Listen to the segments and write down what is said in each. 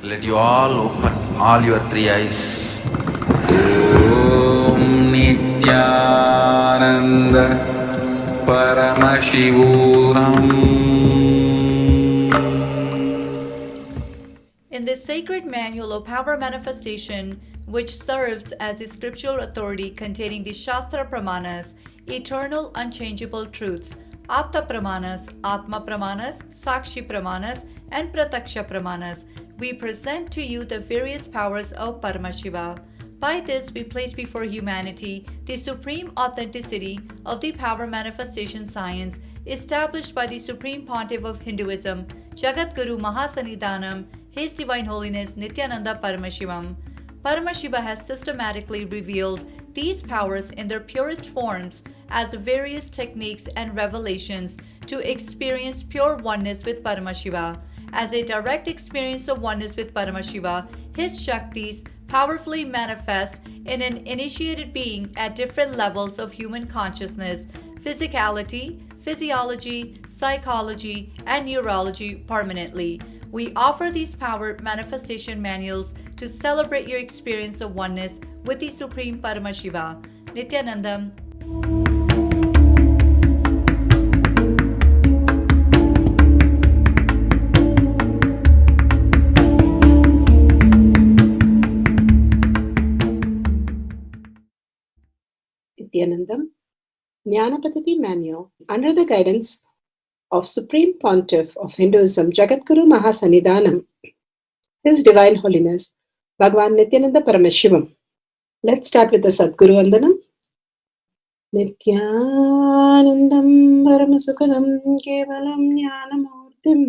Let you all open all your three eyes. Om Nithyananda Paramashivoham. In this sacred manual of power manifestation, which serves as a scriptural authority containing the Shastra Pramanas, eternal unchangeable truths, Apta Pramanas, Atma Pramanas, Sakshi Pramanas, and Pratakya Pramanas, we present to you the various powers of Paramashiva. By this, we place before humanity the supreme authenticity of the power manifestation science established by the Supreme Pontiff of Hinduism, Jagadguru Mahasanidhanam, His Divine Holiness Nithyananda Paramashivam. Paramashiva has systematically revealed these powers in their purest forms as various techniques and revelations to experience pure oneness with Paramashiva. As a direct experience of oneness with Paramashiva, his Shaktis powerfully manifest in an initiated being at different levels of human consciousness, physicality, physiology, psychology, and neurology permanently. We offer these power manifestation manuals to celebrate your experience of oneness with the Supreme Paramashiva. Nithyanandam. Nithyanandam, Jnana Paddhati Manual, under the guidance of Supreme Pontiff of Hinduism, Jagadguru Mahasanidhanam, His Divine Holiness, Bhagavan Nithyananda Paramashivam. Let's start with the Sadguru Vandanam. Nithyanandam Paramasukadam Kevalam Jnanamurtim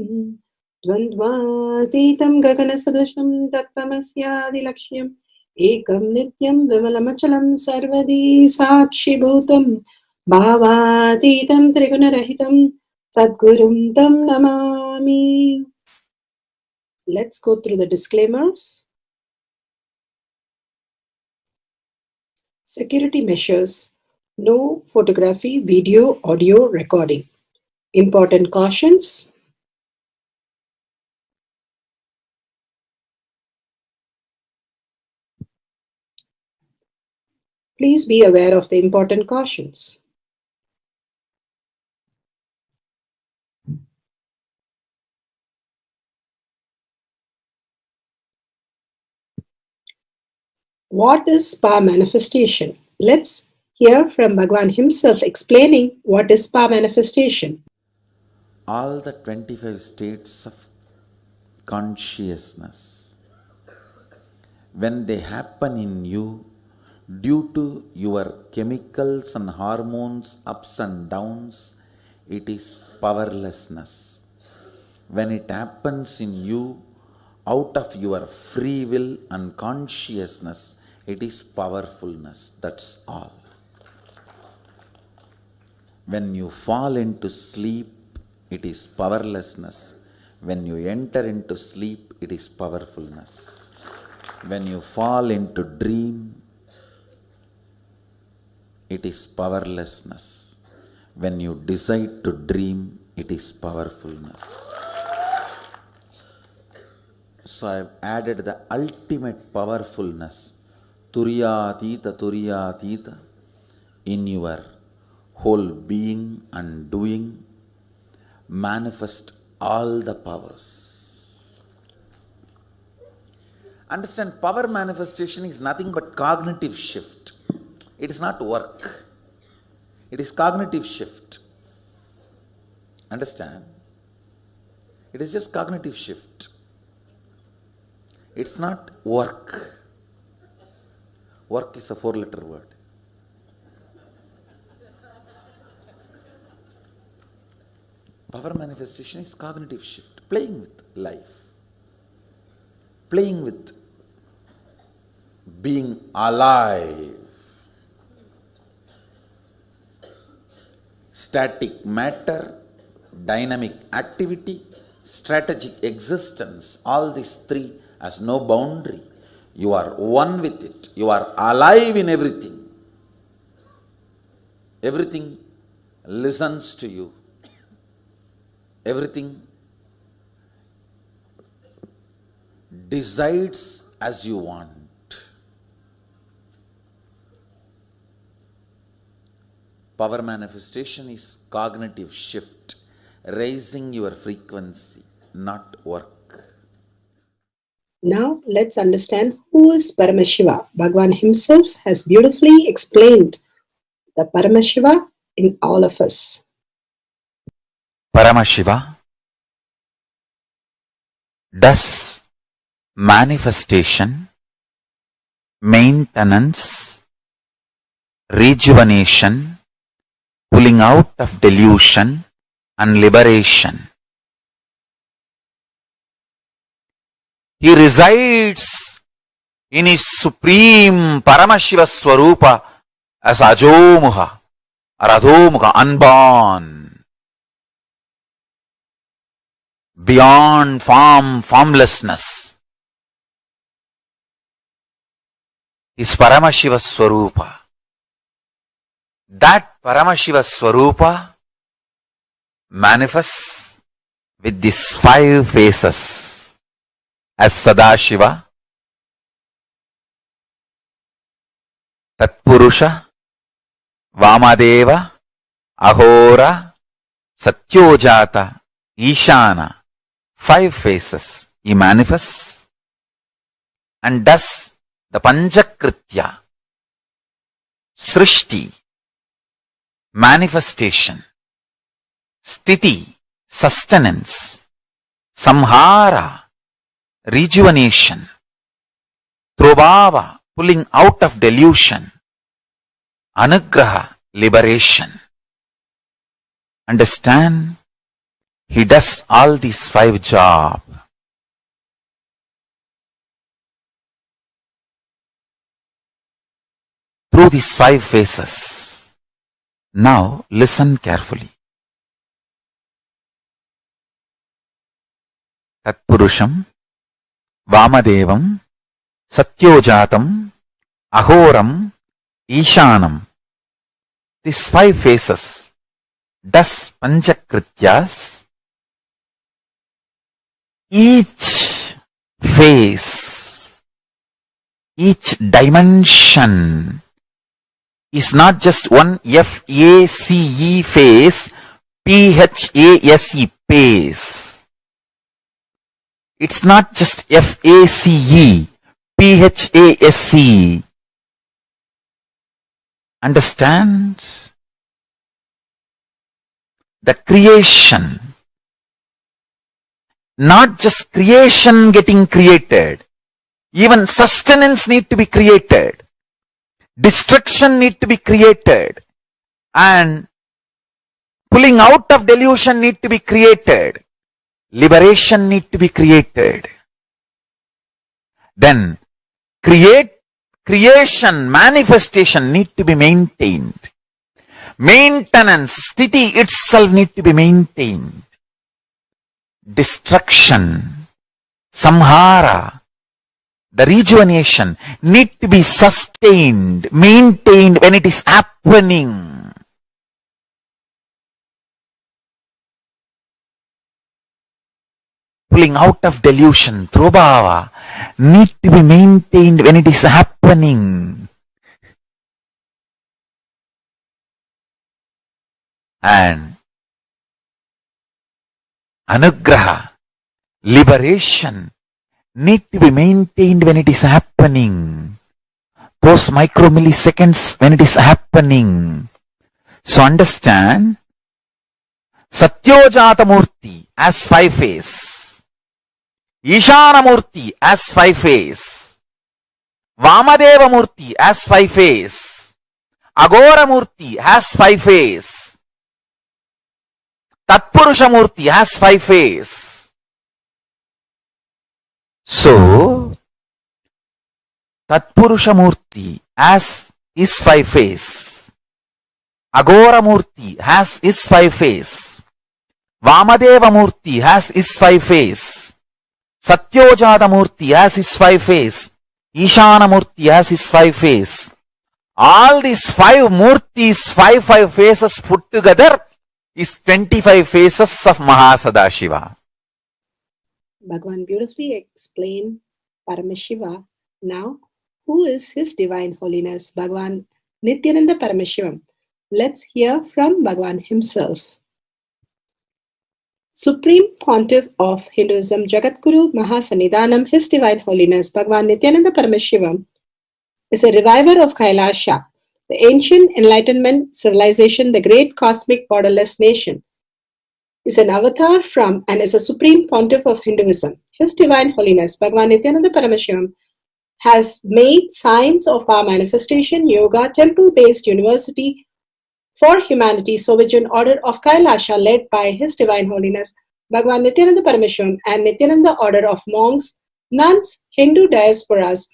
Dvandvatitam Gaganasadusham Tattvamasya Laksham Ekam Nityam Vimalamachalam Sarvadi Sakshi Bhutam Bhavatitam Trigunarahitam Sadgurum Tam Namami. Let's go through the disclaimers. Security measures. No photography, video, audio recording. Important cautions. Please be aware of the important cautions. What is power manifestation? Let's hear from Bhagavan himself explaining what is power manifestation. All the 25 states of consciousness, when they happen in you due to your chemicals and hormones ups and downs, it is powerlessness. When it happens in you out of your free will and consciousness, it is powerfulness. That's all. When you fall into sleep, it is powerlessness. When you enter into sleep, it is powerfulness. When you fall into dream, it is powerlessness. When you decide to dream, it is powerfulness. So I have added the ultimate powerfulness, Turiyatita, in your whole being and doing. Manifest all the powers. Understand, power manifestation is nothing but cognitive shift. It is not work. It is cognitive shift. Understand? It is just cognitive shift. It's not work. Work is a 4-letter word. Power manifestation is cognitive shift, playing with life, playing with being alive. Static matter, dynamic activity, strategic existence, all these three has no boundary. You are one with it. You are alive in everything. Everything listens to you. Everything decides as you want. Power manifestation is cognitive shift, raising your frequency, not work. Now let's understand who is Paramashiva. Bhagavan himself has beautifully explained the Paramashiva in all of us. Paramashiva does manifestation, maintenance, rejuvenation, pulling out of delusion and liberation. He resides in his supreme Paramashiva Swarupa as Ajomuha or Adhomuha, unborn, beyond form, formlessness. Is Paramashiva Swarupa. That Paramashiva Swarupa manifests with these 5 faces. As Sadashiva, Tatpurusha, Vamadeva, Ahora, Satyojata, Ishana. 5 faces he manifests and does the Panchakritya, Srishti, manifestation, Sthiti, sustenance, Samhara, rejuvenation, Trobhava, pulling out of delusion, Anugraha, liberation. Understand? He does all these 5 jobs. Through these 5 phases. Now listen carefully. Tatpurusham, Vamadevam, Satyojatam, Ahoram, Ishanam. These 5 phases does Panchakrityas. Each phase, each dimension is not just one F-A-C-E phase, P-H-A-S-E phase. It's not just F-A-C-E, P-H-A-S-E. Understand? The creation. Not just creation getting created. Even sustenance need to be created. Destruction need to be created. And pulling out of delusion need to be created. Liberation need to be created. Then creation, manifestation need to be maintained. Maintenance, sthiti itself need to be maintained. Destruction, samhara, the rejuvenation need to be sustained, maintained when it is happening. Pulling out of delusion, trobhava, need to be maintained when it is happening. And anugraha, liberation, need to be maintained when it is happening. Those micromilliseconds when it is happening. So understand, Satyojata Murti as 5 phase, Ishana Murti as 5 phase, Vamadeva Murti as 5 phase, Agora Murti has 5 phase, Tatpurusha Murti has 5 phase. So, Tatpurusha Murti as is 5 phase, Agora Murti has is 5 phase, Vamadeva Murti has is 5 phase, Satyojata Murti has is 5 phase, Ishana Murti has is 5 phase. All these 5 Murtis, 5 phases put together is 25 phases of Mahasadashiva. Bhagavan beautifully explained Paramashiva. Now, who is His Divine Holiness, Bhagavan Nithyananda Paramashivam? Let's hear from Bhagavan himself. Supreme Pontiff of Hinduism, Jagadguru Mahasannidhanam, His Divine Holiness, Bhagavan Nithyananda Paramashivam, is a reviver of Kailasha, the ancient Enlightenment civilization, the great cosmic borderless nation. Is an avatar from and is a Supreme Pontiff of Hinduism. His Divine Holiness, Bhagavan Nithyananda Paramashivam, has made science of our manifestation, yoga, temple-based university for humanity, Sovereign Order of Kailasha, led by His Divine Holiness, Bhagavan Nithyananda Paramashivam, and Nithyananda Order of Monks, Nuns, Hindu diasporas,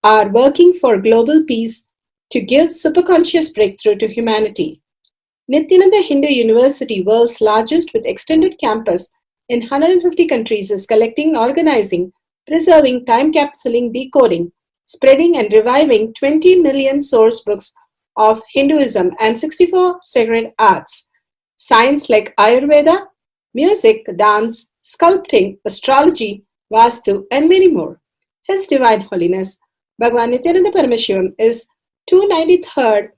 are working for global peace to give superconscious breakthrough to humanity. Nithyananda Hindu University, world's largest with extended campus in 150 countries, is collecting, organizing, preserving, time-capsuling, decoding, spreading and reviving 20 million source books of Hinduism and 64 sacred arts, science like Ayurveda, music, dance, sculpting, astrology, Vastu, and many more. His Divine Holiness, Bhagavan Nithyananda Paramashivam, is 293rd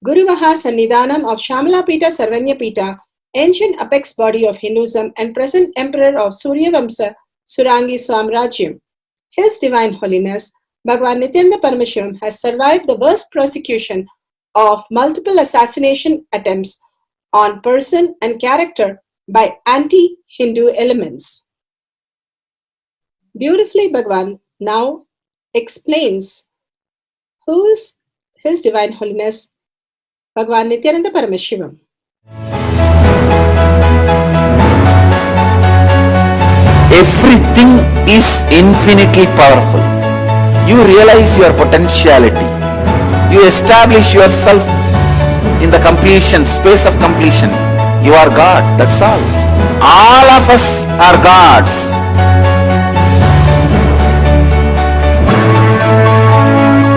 Guru Mahasannidhanam of Shamalapita Sarvanyapita, ancient apex body of Hinduism and present emperor of Suryavamsa Surangi Swamrajyam. His Divine Holiness, Bhagavan Nithyananda Paramashivam, has survived the worst persecution of multiple assassination attempts on person and character by anti-Hindu elements. Beautifully, Bhagavan now explains who is His Divine Holiness, Bhagavan Nithyananda Paramashivam. Everything is infinitely powerful. You realize your potentiality. You establish yourself in the completion, space of completion. You are God, that's all. All of us are gods.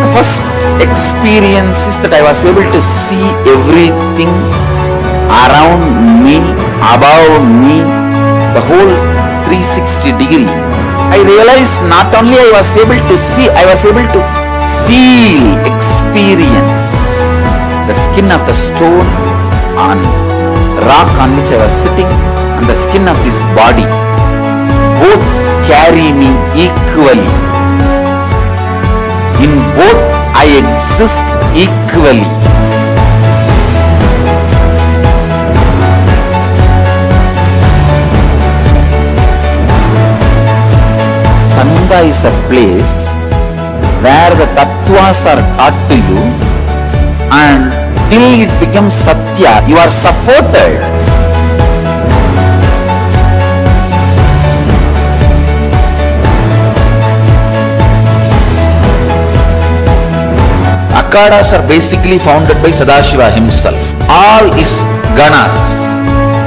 The first experience is that I was able to see everything around me, above me, the whole 360 degree. I realized not only I was able to see, I was able to feel, experience the skin of the stone on rock on which I was sitting and the skin of this body. Both carry me equally. In both I exist equally. Sangha is a place where the tattvas are taught to you, and till it becomes satya, you are supported. Akhadas are basically founded by Sadashiva himself. All is ganas,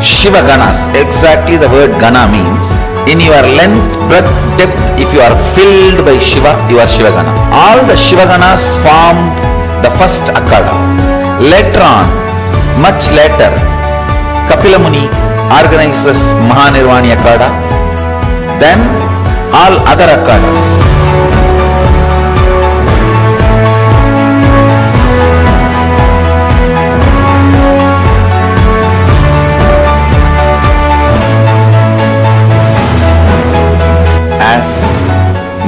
Shiva ganas. Exactly the word gana means. In your length, breadth, depth, if you are filled by Shiva, you are Shiva gana. All the Shiva ganas formed the first Akhada. Later on, much later, Kapila Muni organizes Mahanirvani Akhada. Then all other Akhadas.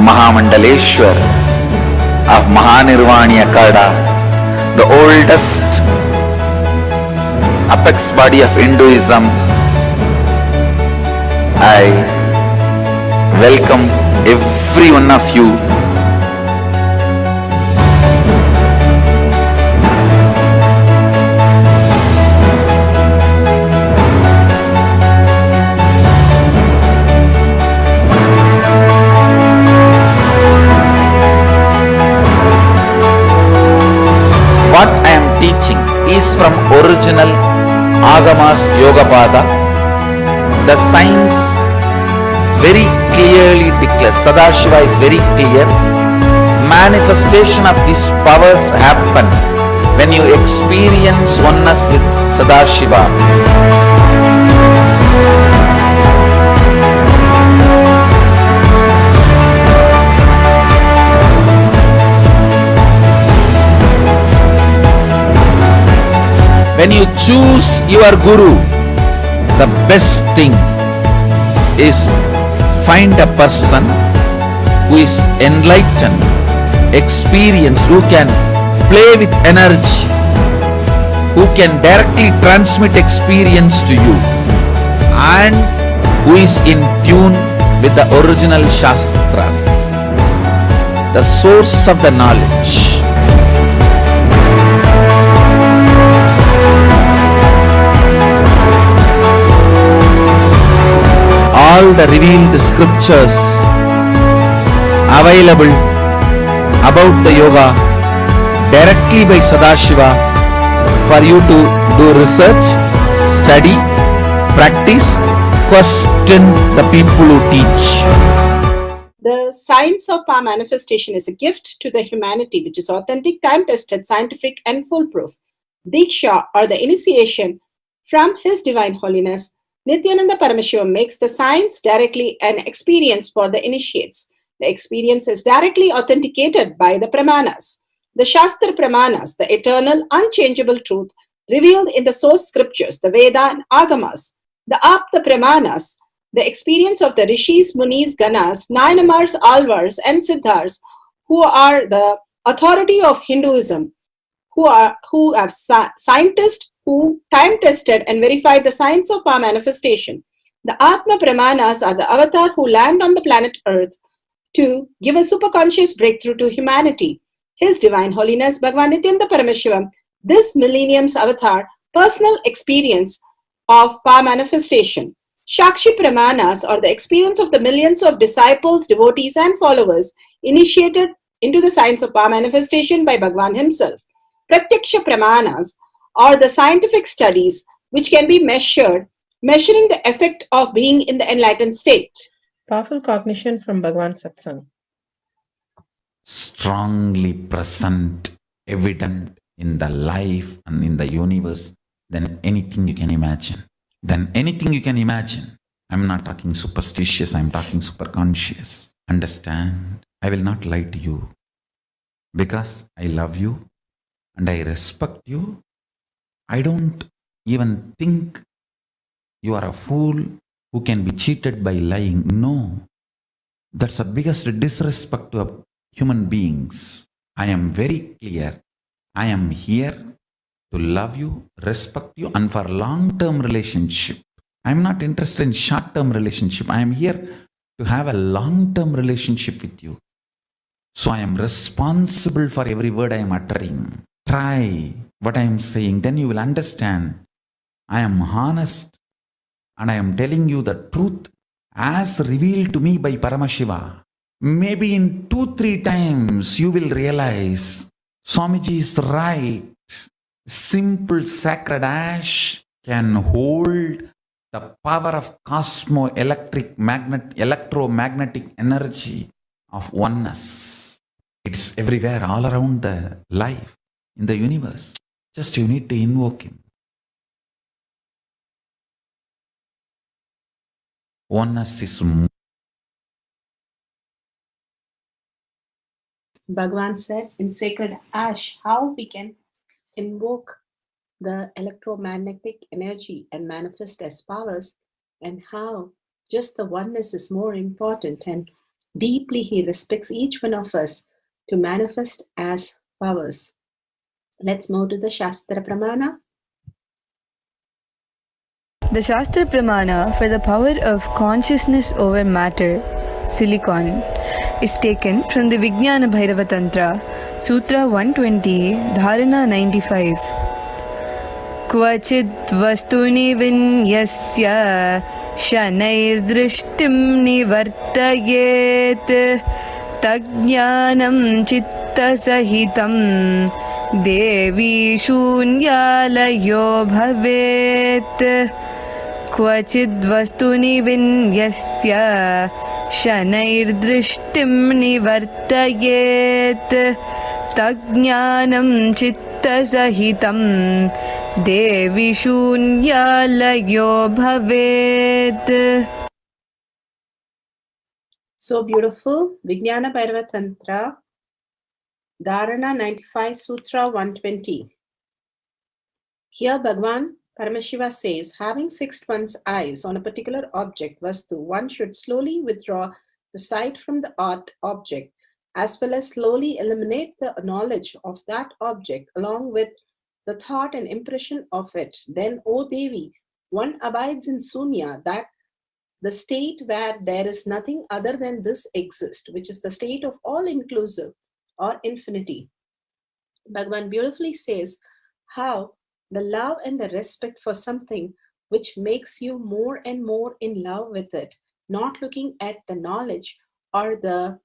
Mahamandaleshwar of Mahanirvani Akhada, the oldest apex body of Hinduism, I welcome every one of you. What I am teaching is from original Agamas Yogapada. The science very clearly declares, Sadashiva is very clear, manifestation of these powers happen when you experience oneness with Sadashiva. choose your guru, the best thing is find a person who is enlightened, experienced, who can play with energy, who can directly transmit experience to you, and who is in tune with the original Shastras, the source of the knowledge. All the revealed scriptures available about the yoga directly by Sadashiva for you to do research, study, practice, question the people who teach. The science of power manifestation is a gift to the humanity, which is authentic, time-tested, scientific, and foolproof. Diksha, or the initiation from His Divine Holiness, Nithyananda Paramashiva, makes the science directly an experience for the initiates. The experience is directly authenticated by the Pramanas. The Shastra Pramanas, the eternal, unchangeable truth revealed in the source scriptures, the Veda and Agamas. The Apta Pramanas, the experience of the Rishis, Munis, Ganas, Nayanamars, Alvars, and Siddhars, who are the authority of Hinduism, who have scientists who time-tested and verified the science of power manifestation. The Atma Pramanas are the avatar who land on the planet Earth to give a superconscious breakthrough to humanity. His Divine Holiness Bhagavan Nithyananda Paramashiva, this millennium's avatar, personal experience of power manifestation. Shakshi Pramanas, or the experience of the millions of disciples, devotees, and followers initiated into the science of power manifestation by Bhagavan himself. Pratakya Pramanas, or the scientific studies which can be measuring the effect of being in the enlightened state. Powerful cognition from Bhagavan Satsang. Strongly present, evident in the life and in the universe than anything you can imagine. I'm not talking superstitious, I'm talking superconscious. Understand? I will not lie to you because I love you and I respect you. I don't even think you are a fool who can be cheated by lying. No, that's the biggest disrespect to human beings. I am very clear. I am here to love you, respect you, and for long-term relationship. I am not interested in short-term relationship. I am here to have a long-term relationship with you. So I am responsible for every word I am uttering. Try what I am saying, then you will understand. I am honest and I am telling you the truth as revealed to me by Paramashiva. Maybe in 2-3 times you will realize Swamiji is right. Simple sacred ash can hold the power of electromagnetic energy of oneness. It's everywhere, all around the life, in the universe. Just you need to invoke him. Oneness is Bhagavan said in sacred ash how we can invoke the electromagnetic energy and manifest as powers, and how just the oneness is more important, and deeply he respects each one of us to manifest as powers. Let's move to the Shastra Pramana. The Shastra Pramana for the power of consciousness over matter, silicon, is taken from the Vijnana Bhairava Tantra, Sutra 120, Dharana 95. Kvachid vastuni vinyasya shanair drishtim nivartayet tajnanam chitta sahitam devi shunyalayo bhavet. Kvachid vastuni vinyasya shanair drishtim nivartayet tajnanam chitta sahitam devi shunyalayo bhavet. So beautiful. Vijnana Bhairava Tantra, Dharana 95, Sutra 120. Here Bhagavan Paramashiva says, having fixed one's eyes on a particular object, Vastu, one should slowly withdraw the sight from the object, as well as slowly eliminate the knowledge of that object along with the thought and impression of it. Then, O Devi, one abides in Sunya, that the state where there is nothing other than this exists, which is the state of all-inclusive or infinity. Bhagavan beautifully says how the love and the respect for something which makes you more and more in love with it, not looking at the knowledge or the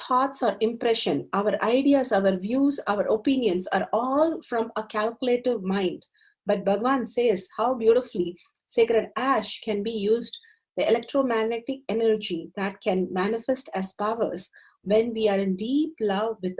thoughts or impression, our ideas, our views, our opinions are all from a calculative mind. But Bhagavan says how beautifully sacred ash can be used, the electromagnetic energy that can manifest as powers when we are in deep love with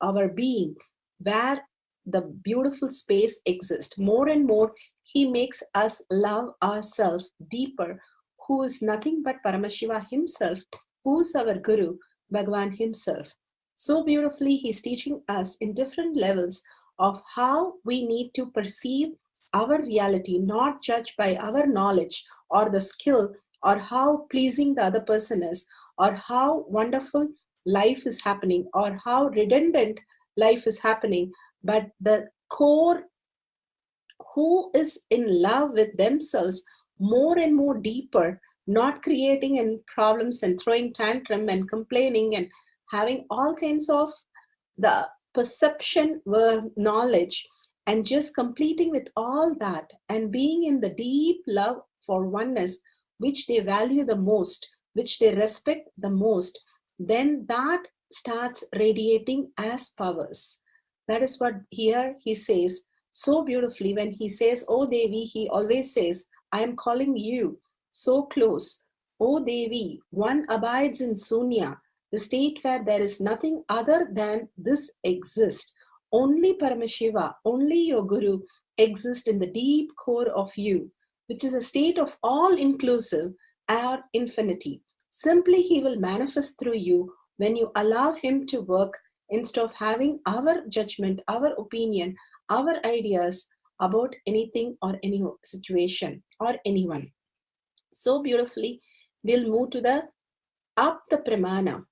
our being, where the beautiful space exists. More and more, he makes us love ourselves deeper, who is nothing but Paramashiva himself, who is our Guru, Bhagavan himself. So beautifully, he's teaching us in different levels of how we need to perceive our reality, not judged by our knowledge or the skill or how pleasing the other person is or how wonderful life is happening or how redundant life is happening, but the core who is in love with themselves more and more deeper, not creating any problems and throwing tantrum and complaining and having all kinds of the perception knowledge, and just completing with all that and being in the deep love for oneness, which they value the most, which they respect the most, then that starts radiating as powers. That is what here he says so beautifully. When he says, "Oh Devi," he always says, "I am calling you so close. Oh Devi, one abides in Sunya, the state where there is nothing other than this exists. Only Paramashiva, only your Guru exists in the deep core of you, which is a state of all-inclusive or infinity. Simply he will manifest through you when you allow him to work instead of having our judgment, our opinion, our ideas about anything or any situation or anyone." So beautifully, we'll move to the Apta Pramana.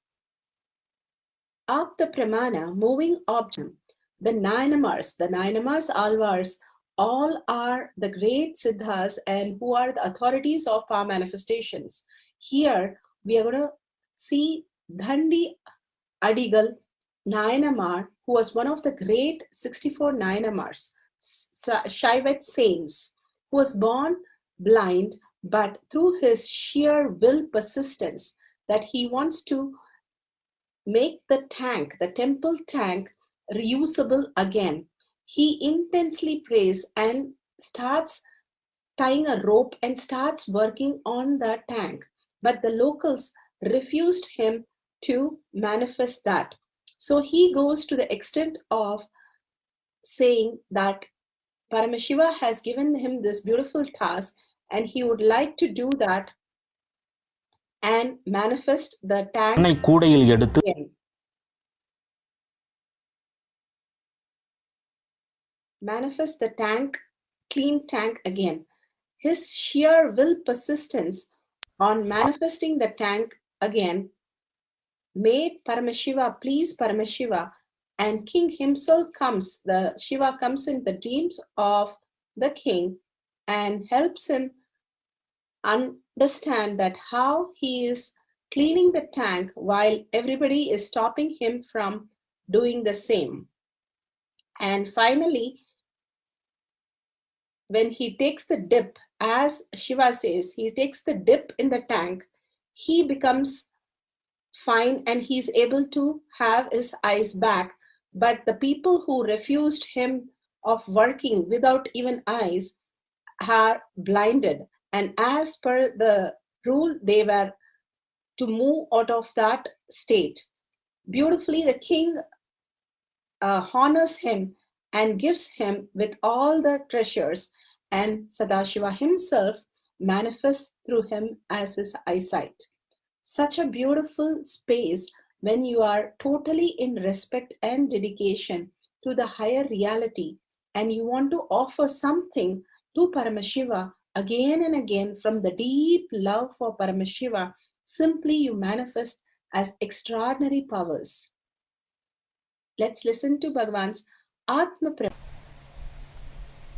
Apta Pramana, moving object. The Nayanamars, Alvars, all are the great Siddhas and who are the authorities of our manifestations. Here, we are going to see Dhandi Adigal Nayanamar, who was one of the great 64 Nayanamars, Shaivat saints, who was born blind, but through his sheer will persistence that he wants to make the temple tank, reusable again. He intensely prays and starts tying a rope and starts working on the tank. But the locals refused him to manifest that. So he goes to the extent of saying that Paramashiva has given him this beautiful task and he would like to do that and manifest the tank again. Manifest the clean tank again. His sheer will persistence on manifesting the tank again made Paramashiva please Paramashiva, and king himself comes, the Shiva comes in the dreams of the king and helps him understand that how he is cleaning the tank while everybody is stopping him from doing the same. And finally, when he takes the dip, as Shiva says, he takes the dip in the tank, he becomes fine and he's able to have his eyes back. But the people who refused him of working without even eyes are blinded. And as per the rule, they were to move out of that state. Beautifully, the king honors him and gives him with all the treasures, and Sadashiva himself manifests through him as his eyesight. Such a beautiful space when you are totally in respect and dedication to the higher reality and you want to offer something to Paramashiva again and again from the deep love for Paramashiva, simply you manifest as extraordinary powers. Let's listen to Bhagavan's Atma Pramana.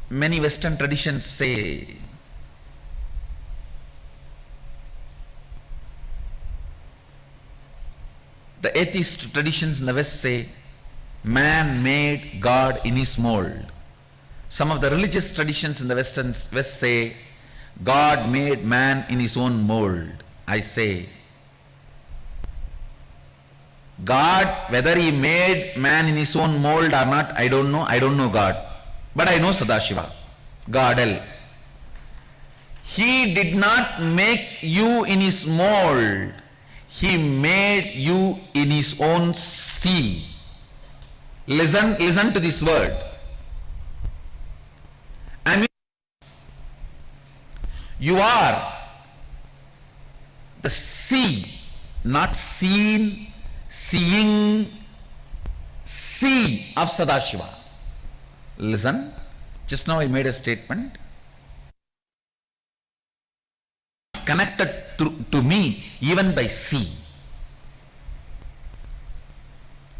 Many Western traditions say the atheist traditions in the West say man made God in his mold. Some of the religious traditions in the West say God made man in his own mold. I say God, whether he made man in his own mold or not, I don't know. I don't know God. But I know Sadashiva, God L. He did not make you in his mold. He made you in his own sea. Listen to this word. I mean, you are the sea, not seen, seeing, sea of Sadashiva. Listen, just now I made a statement. Connected to me even by sea.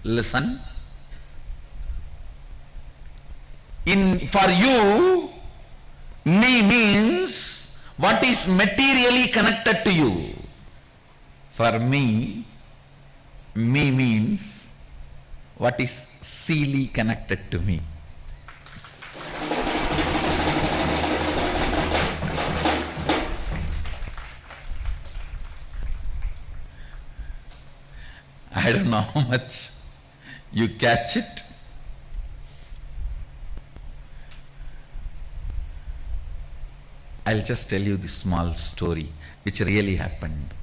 Listen. For you, me means what is materially connected to you. For me means what is seely connected to me. I don't know how much you catch it. I'll just tell you this small story which really happened.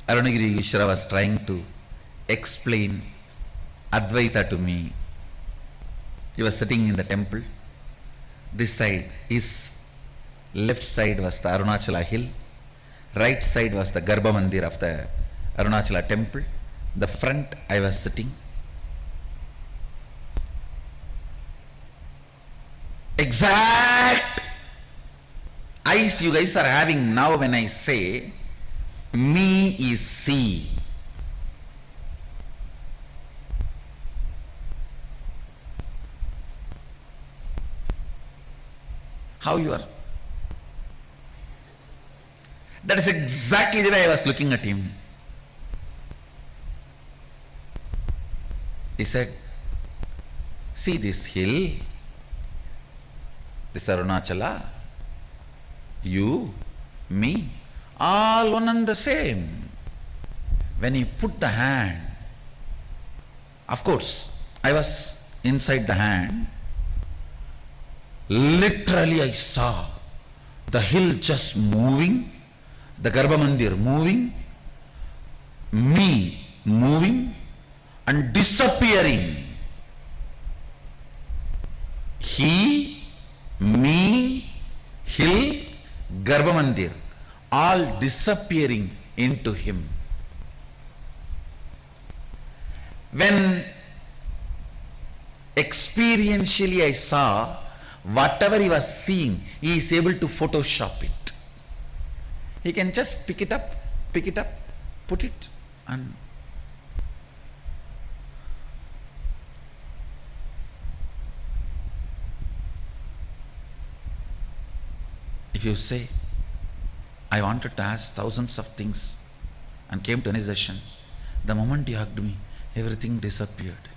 Arunagiri Vishra was trying to explain Advaita to me. He was sitting in the temple. This side, his left side was the Arunachala hill. Right side was the Garbha Mandir of the Arunachala temple. The front I was sitting. Exact eyes you guys are having now when I say me is sea. How you are? That is exactly the way I was looking at him. He said, see this hill, this Arunachala, you, me, all one and the same. When he put the hand, of course, I was inside the hand. Literally I saw the hill just moving, the Garbha Mandir moving, me moving and disappearing. He, me, hill, Garbha Mandir, all disappearing into him. When experientially I saw whatever he was seeing, he is able to Photoshop it. He can just pick it up, put it, and if you say, I wanted to ask thousands of things and came to any session, the moment he hugged me, everything disappeared.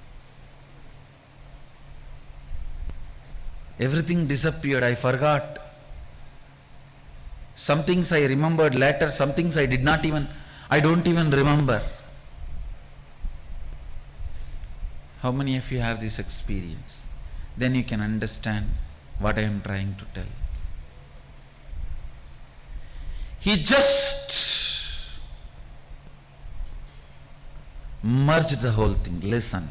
Everything disappeared. I forgot. Some things I remembered later, some things I don't even remember. How many of you have this experience? Then you can understand what I am trying to tell. He just merged the whole thing. Listen.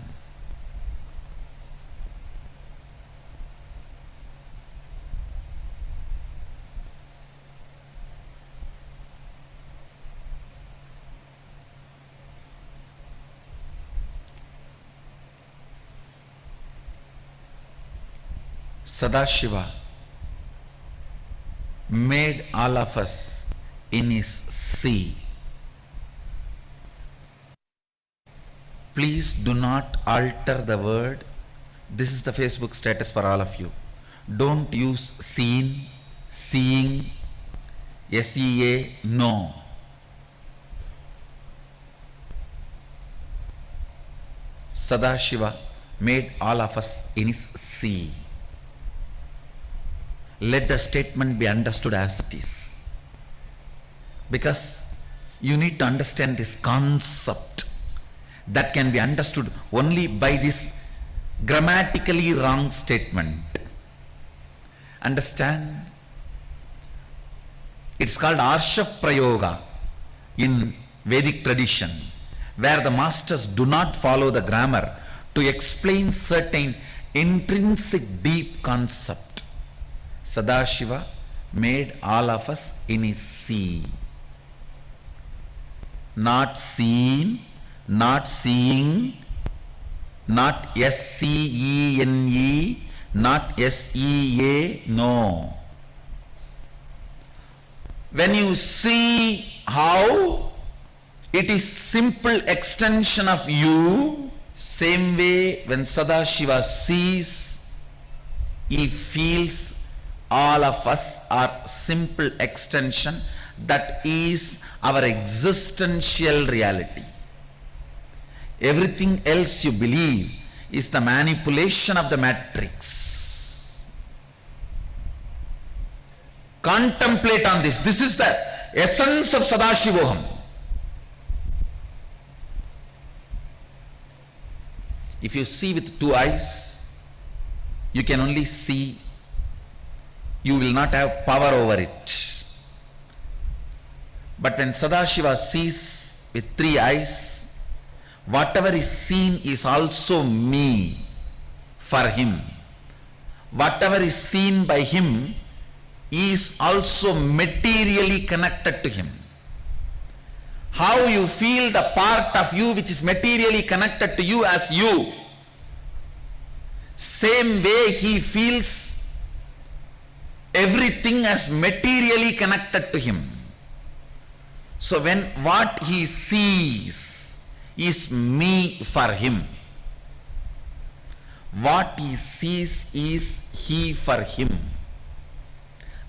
Sadashiva made all of us in his sea. Please do not alter the word. This is the Facebook status for all of you. Don't use seen, seeing, SEA, no. Sadashiva made all of us in his sea. Let the statement be understood as it is. Because you need to understand this concept that can be understood only by this grammatically wrong statement. Understand? It's called Arsha Prayoga in Vedic tradition, where the masters do not follow the grammar to explain certain intrinsic deep concept. Sadashiva made all of us in his sea. Not seen, not seeing, not SCENE, not SEA, no. When you see how it is simple extension of you, same way when Sadashiva sees, he feels all of us are simple extension, that is our existential reality. Everything else you believe is the manipulation of the matrix. Contemplate on this. This is the essence of Sadashivoham. If you see with two eyes, you can only see. You will not have power over it. But when Sadashiva sees with three eyes, whatever is seen is also me for him. Whatever is seen by him is also materially connected to him. How you feel the part of you which is materially connected to you as you, same way he feels everything as materially connected to him. So when what he sees is me for him, what he sees is he for him.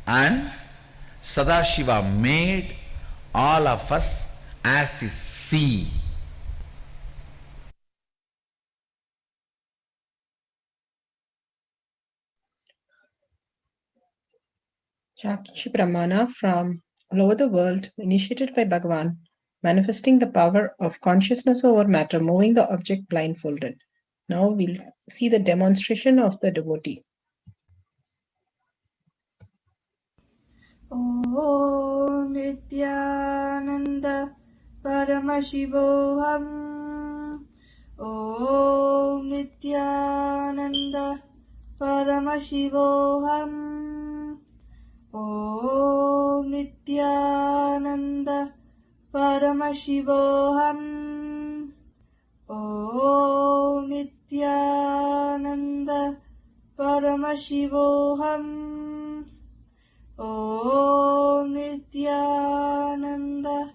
And Sadashiva made all of us as his sea. Pratakya Pramana from all over the world, initiated by Bhagavan, manifesting the power of consciousness over matter, moving the object blindfolded. Now we'll see the demonstration of the devotee. Om Nithyananda Paramashivoham. Om Nithyananda Paramashivoham. Om Nithyananda Paramashivoham. Om Nithyananda Paramashivoham. Om Nithyananda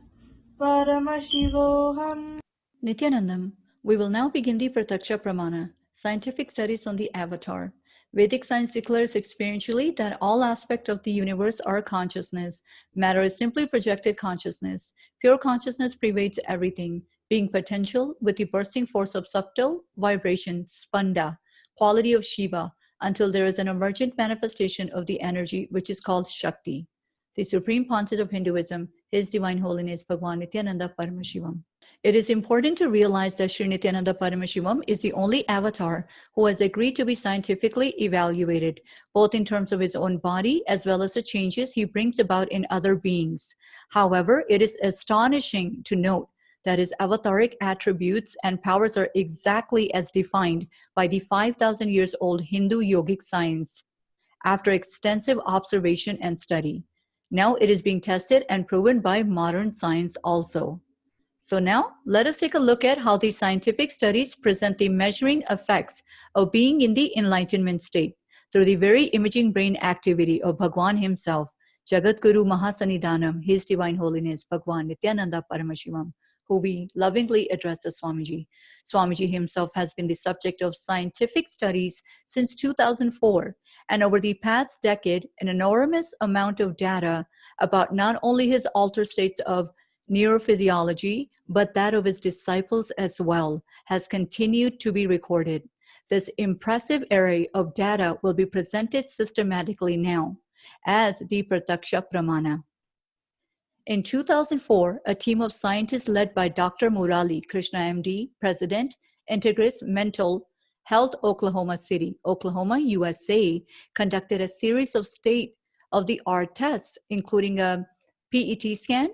Paramashivoham. Nithyanandam, we will now begin the Pratakya Pramana, scientific studies on the avatar. Vedic science declares experientially that all aspects of the universe are consciousness. Matter is simply projected consciousness. Pure consciousness pervades everything, being potential with the bursting force of subtle vibration, spanda, quality of Shiva, until there is an emergent manifestation of the energy which is called Shakti. The supreme pontiff of Hinduism, His Divine Holiness Bhagwan Nithyananda Paramashivam. It is important to realize that Sri Nithyananda Paramashivam is the only avatar who has agreed to be scientifically evaluated, both in terms of his own body as well as the changes he brings about in other beings. However, it is astonishing to note that his avataric attributes and powers are exactly as defined by the 5,000 years old Hindu yogic science after extensive observation and study. Now it is being tested and proven by modern science also. So now let us take a look at how these scientific studies present the measuring effects of being in the enlightenment state. through the very imaging brain activity of Bhagwan himself, Jagadguru Mahasanidhanam, His Divine Holiness, Bhagwan Nithyananda Paramashivam, who we lovingly address as Swamiji. Swamiji himself has been the subject of scientific studies since 2004, and over the past decade, an enormous amount of data about not only his altered states of neurophysiology, but that of his disciples as well, has continued to be recorded. This impressive array of data will be presented systematically now as the Pratakya Pramana. In 2004, a team of scientists led by Dr. Murali Krishna MD, President, Integris Mental Health Oklahoma City, Oklahoma, USA, conducted a series of state-of-the-art tests, including a PET scan,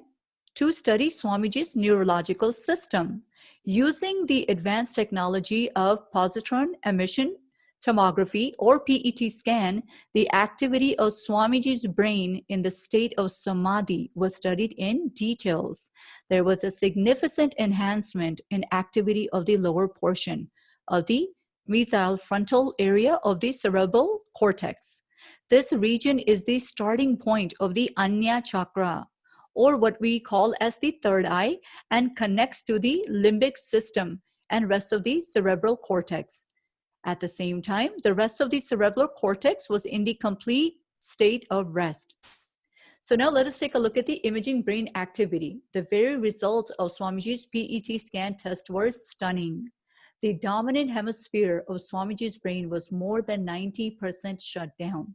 to study Swamiji's neurological system. Using the advanced technology of positron emission tomography or PET scan, the activity of Swamiji's brain in the state of samadhi was studied in details. There was a significant enhancement in activity of the lower portion of the mesial frontal area of the cerebral cortex. This region is the starting point of the Anya chakra, or what we call as the third eye, and connects to the limbic system and rest of the cerebral cortex. At the same time, the rest of the cerebral cortex was in the complete state of rest. So now let us take a look at the imaging brain activity. The very results of Swamiji's PET scan test were stunning. The dominant hemisphere of Swamiji's brain was more than 90% shut down.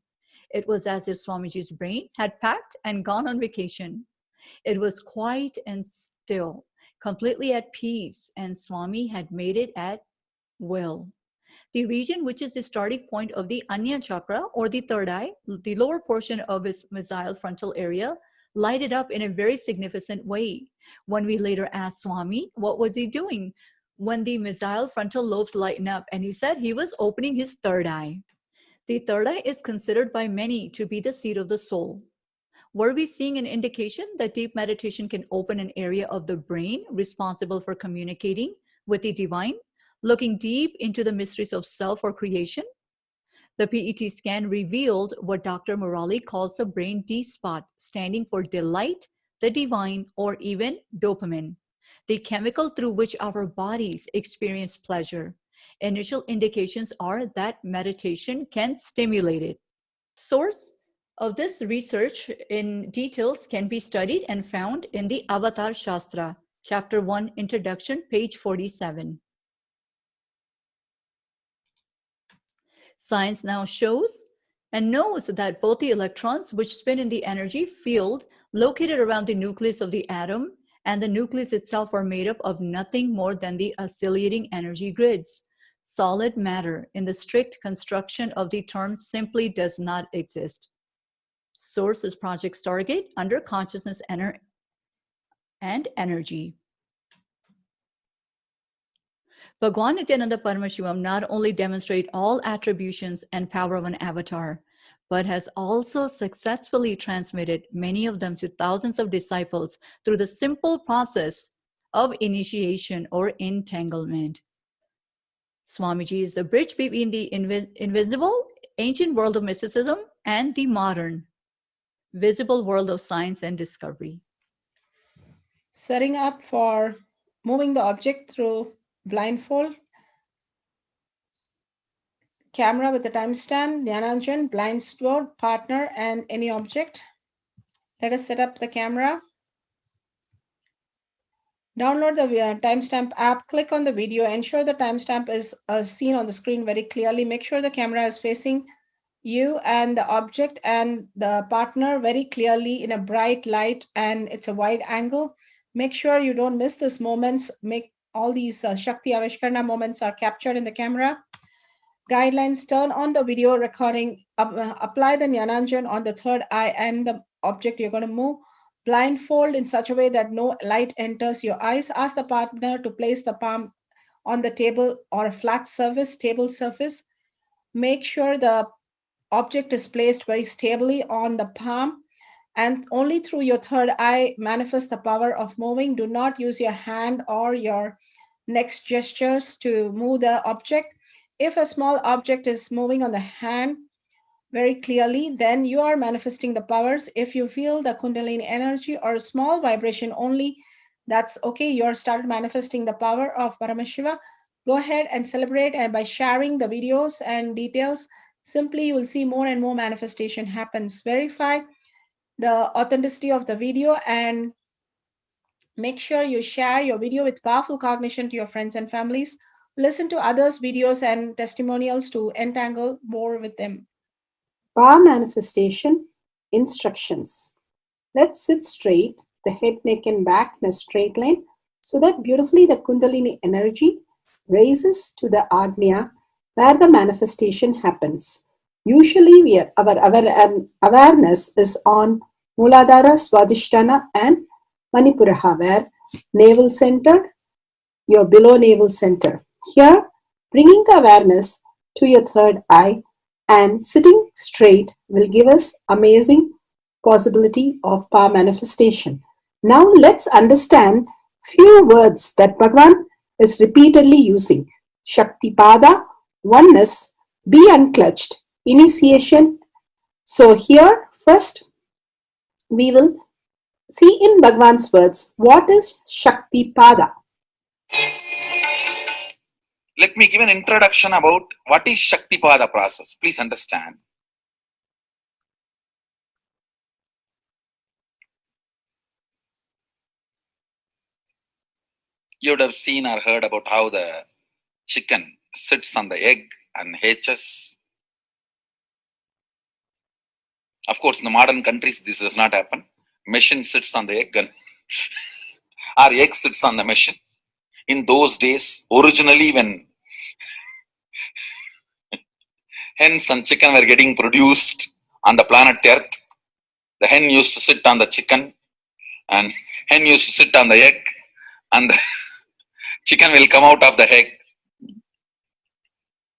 It was as if Swamiji's brain had packed and gone on vacation. It was quiet and still, completely at peace, and Swami had made it at will. The region which is the starting point of the Anya chakra or the third eye, the lower portion of its mesial frontal area, lighted up in a very significant way. When we later asked Swami, what was he doing when the mesial frontal lobes lighten up? And he said he was opening his third eye. The third eye is considered by many to be the seat of the soul. Were we seeing an indication that deep meditation can open an area of the brain responsible for communicating with the divine, looking deep into the mysteries of self or creation? The PET scan revealed what Dr. Murali calls the brain D spot, standing for delight, the divine, or even dopamine, the chemical through which our bodies experience pleasure. Initial indications are that meditation can stimulate it. Source of this research in details can be studied and found in the Avatar Shastra, Chapter 1, Introduction, page 47. Science now shows and knows that both the electrons, which spin in the energy field located around the nucleus of the atom, and the nucleus itself are made up of nothing more than the oscillating energy grids. Solid matter, in the strict construction of the term, simply does not exist. Source is Project Stargate under Consciousness and Energy. Bhagwan Nithyananda Paramashivam not only demonstrates all attributions and power of an avatar, but has also successfully transmitted many of them to thousands of disciples through the simple process of initiation or entanglement. Swamiji is the bridge between the invisible, ancient world of mysticism and the modern, visible world of science and discovery. Setting up for moving the object through blindfold, camera with the timestamp, Jnana, blindfold, partner, and any object. Let us set up the camera. Download the timestamp app, click on the video, ensure the timestamp is seen on the screen very clearly. Make sure the camera is facing you and the object and the partner very clearly in a bright light, and it's a wide angle. Make sure you don't miss these moments. Make all these Shakti Avishkarana moments are captured in the camera. Guidelines: turn on the video recording, apply the Jnananjan on the third eye and the object you're going to move. Blindfold in such a way that no light enters your eyes. Ask the partner to place the palm on the table or a flat surface, table surface. Make sure the object is placed very stably on the palm, and only through your third eye manifest the power of moving. Do not use your hand or your next gestures to move the object. If a small object is moving on the hand, very clearly, then you are manifesting the powers. If you feel the Kundalini energy or a small vibration only, that's okay. You're started manifesting the power of Paramashiva. Go ahead and celebrate, and by sharing the videos and details, simply you will see more and more manifestation happens. Verify the authenticity of the video and make sure you share your video with powerful cognition to your friends and families. Listen to others' videos and testimonials to entangle more with them. Power manifestation instructions. Let's sit straight, the head, neck, and back in a straight line, so that beautifully the Kundalini energy raises to the Agnya where the manifestation happens. Usually, our awareness is on Muladhara, Swadhisthana, and Manipuraha, where navel center, your below navel center. Here, bringing the awareness to your third eye and sitting straight will give us amazing possibility of power manifestation. Now let's understand few words that Bhagavan is repeatedly using. Shaktipada, oneness, be unclutched, initiation. So here first we will see in Bhagavan's words what is Shaktipada. Let me give an introduction about what is Shaktipada process. Please understand. You would have seen or heard about how the chicken sits on the egg and hatches. Of course, in the modern countries, this does not happen. Machine sits on the egg and our egg sits on the machine. In those days, originally when hens and chicken were getting produced on the planet Earth, the hen used to sit on the chicken and hen used to sit on the egg, and the chicken will come out of the egg.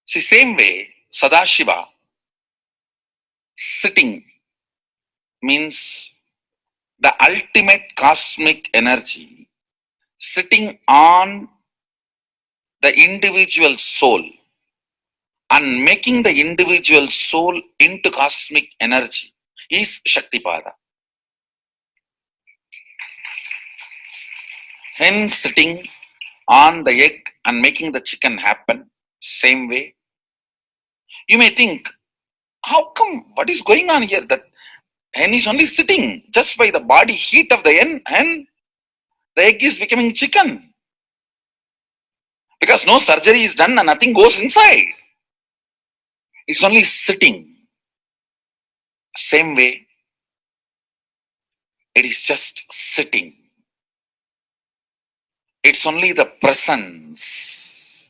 See, same way, Sadashiva, sitting, means the ultimate cosmic energy sitting on the individual soul and making the individual soul into cosmic energy is Shaktipada. Hence, sitting on the egg and making the chicken happen, same way. You may think, how come, what is going on here? That hen is only sitting just by the body heat of the hen, and the egg is becoming chicken. Because no surgery is done and nothing goes inside. It's only sitting. Same way, it is just sitting. It's only the presence,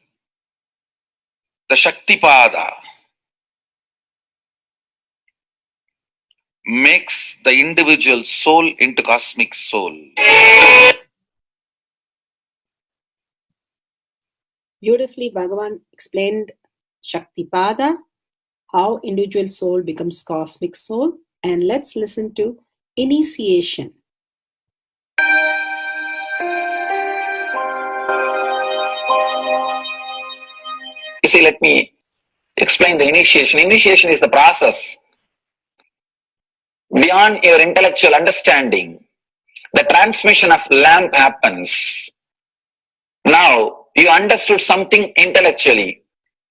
the Shaktipada, makes the individual soul into cosmic soul. Beautifully, Bhagavan explained Shaktipada, how individual soul becomes cosmic soul. And let's listen to initiation. You see, let me explain the initiation. Initiation is the process beyond your intellectual understanding. The transmission of lamp happens. Now, you understood something intellectually.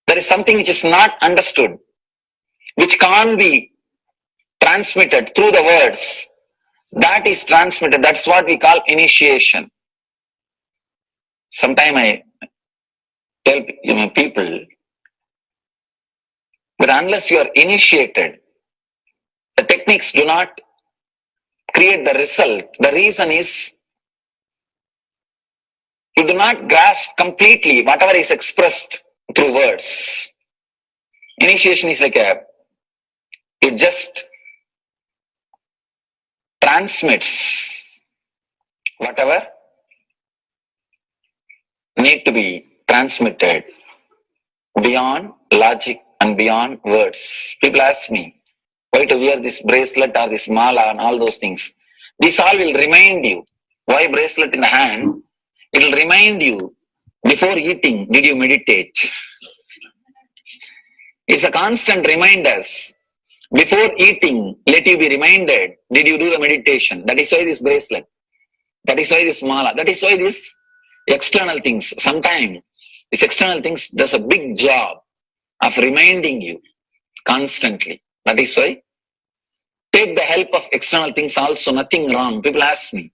There is something which is not understood, which can't be transmitted through the words. That is transmitted. That's what we call initiation. Sometimes I tell people that unless you are initiated, the techniques do not create the result. The reason is you do not grasp completely whatever is expressed through words. Initiation is like it just transmits whatever need to be transmitted beyond logic and beyond words. People ask me why to wear this bracelet or this mala and all those things. This all will remind you. Why bracelet in the hand? It will remind you, before eating, did you meditate? It's a constant reminder. Before eating, let you be reminded, did you do the meditation? That is why this bracelet. That is why this mala. That is why this external things. Sometimes these external things does a big job of reminding you constantly. That is why take the help of external things also, nothing wrong. People ask me,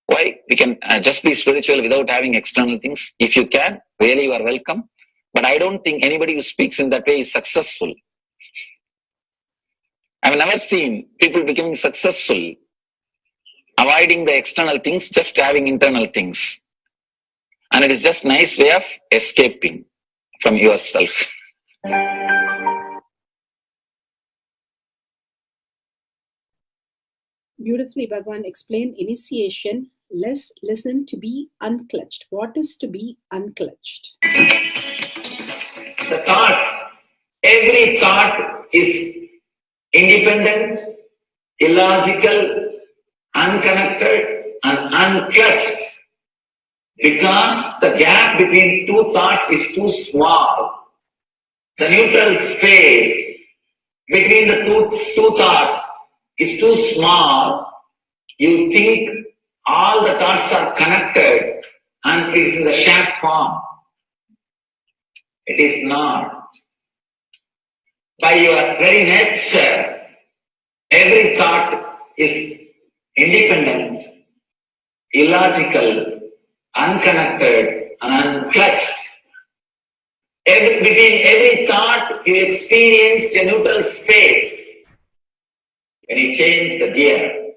why we can just be spiritual without having external things? If you can, really you are welcome. But I don't think anybody who speaks in that way is successful. I've never seen people becoming successful avoiding the external things, just having internal things. And it is just nice way of escaping from yourself. Beautifully, Bhagavan explained initiation. Let's listen to be unclutched. What is to be unclutched? The thoughts, every thought is independent, illogical, unconnected, and unclutched. Because the gap between two thoughts is too small. The neutral space between the two thoughts is too small. You think all the thoughts are connected and it is in the shape form. It is not. By your very nature, every thought is independent, illogical, unconnected, and unclutched. Between every thought, you experience a neutral space. When you change the gear,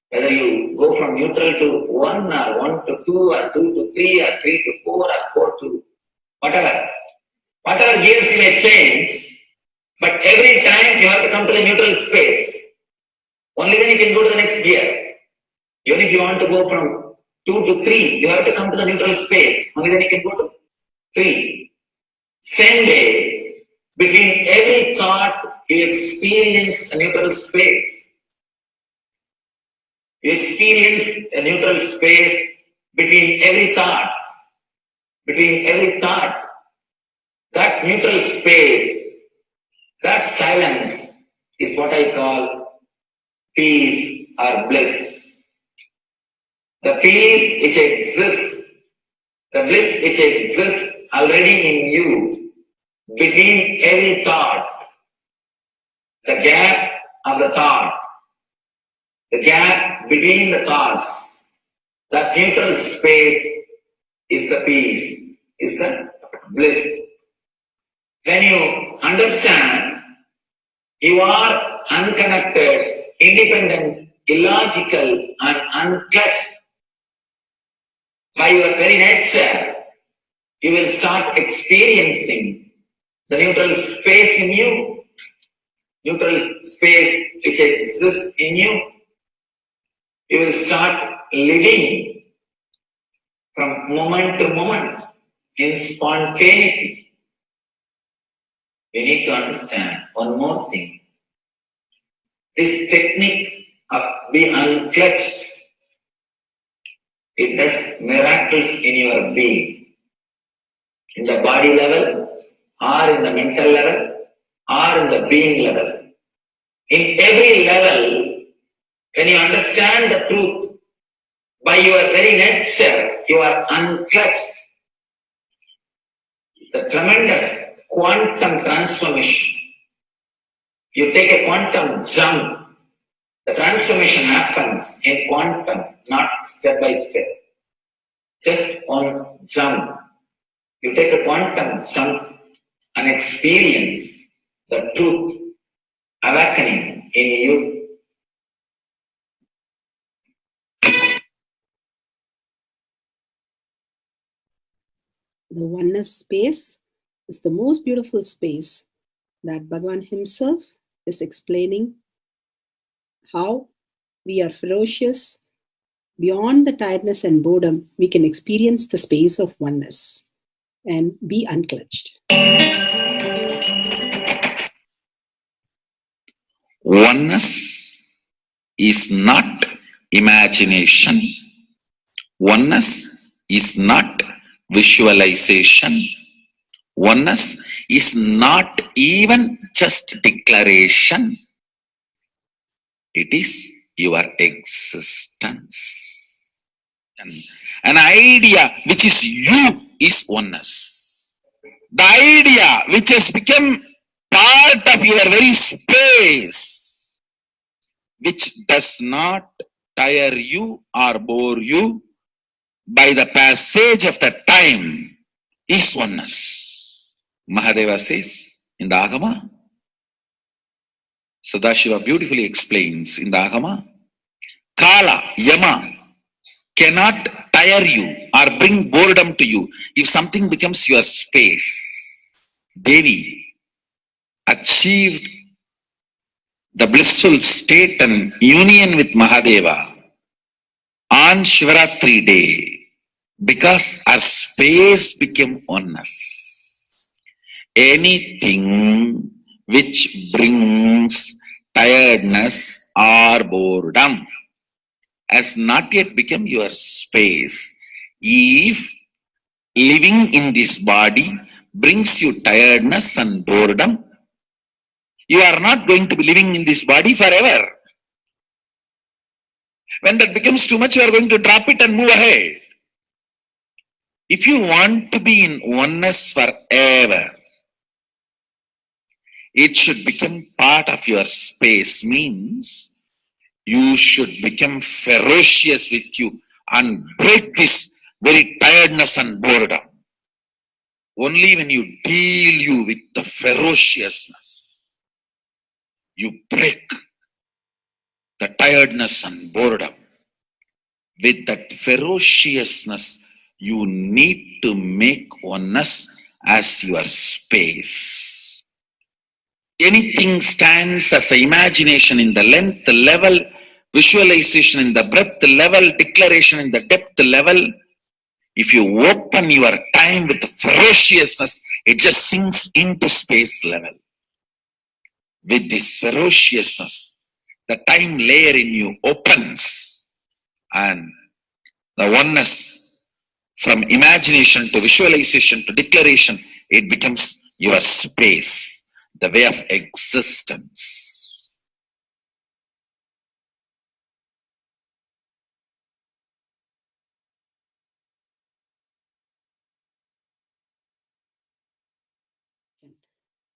whether you go from neutral to 1 or 1 to 2 or 2 to 3 or 3 to 4 or 4 to whatever gears you may change, but every time you have to come to the neutral space. Only then you can go to the next gear. Even if you want to go from 2 to 3, you have to come to the neutral space. Only then you can go to 3. Same way, between every thought, you experience a neutral space. You experience a neutral space between every thought. Between every thought. That neutral space, that silence is what I call peace or bliss. The peace which exists, the bliss which exists already in you, between every thought, the gap of the thought, the gap between the thoughts, that neutral space is the peace, is the bliss. When you understand you are unconnected, independent, illogical, and unclutched, by your very nature, you will start experiencing the neutral space in you, neutral space which exists in you. You will start living from moment to moment in spontaneity. We need to understand one more thing. This technique of be unclutched, it does miracles in your being. In the body level, or in the mental level, or in the being level. In every level, when you understand the truth, by your very nature, you are unclutched. The tremendous quantum transformation. You take a quantum jump. The transformation happens in quantum, not step by step. Just on jump. You take a quantum jump and experience the truth awakening in you. The oneness space is the most beautiful space that Bhagavan himself is explaining how we are ferocious. Beyond the tiredness and boredom, we can experience the space of oneness and be unclutched. Oneness is not imagination. Oneness is not visualization. Oneness is not even just declaration. It is your existence. An idea which is you is oneness. The idea which has become part of your very space, which does not tire you or bore you by the passage of the time, is oneness. Mahadeva says in the Agama, Sadashiva beautifully explains in the Agama, Kala, Yama cannot tire you or bring boredom to you if something becomes your space. Devi achieved the blissful state and union with Mahadeva on Shivaratri day because our space became oneness. Anything which brings tiredness or boredom has not yet become your space. If living in this body brings you tiredness and boredom, you are not going to be living in this body forever. When that becomes too much, you are going to drop it and move ahead. If you want to be in oneness forever, it should become part of your space, means you should become ferocious with you and break this very tiredness and boredom. Only when you deal you with the ferociousness, you break the tiredness and boredom. With that ferociousness, you need to make oneness as your space. Anything stands as an imagination in the length level, visualization in the breadth level, declaration in the depth level. If you open your time with ferociousness, it just sinks into space level. With this ferociousness, the time layer in you opens, and the oneness from imagination to visualization to declaration, it becomes your space, the way of existence.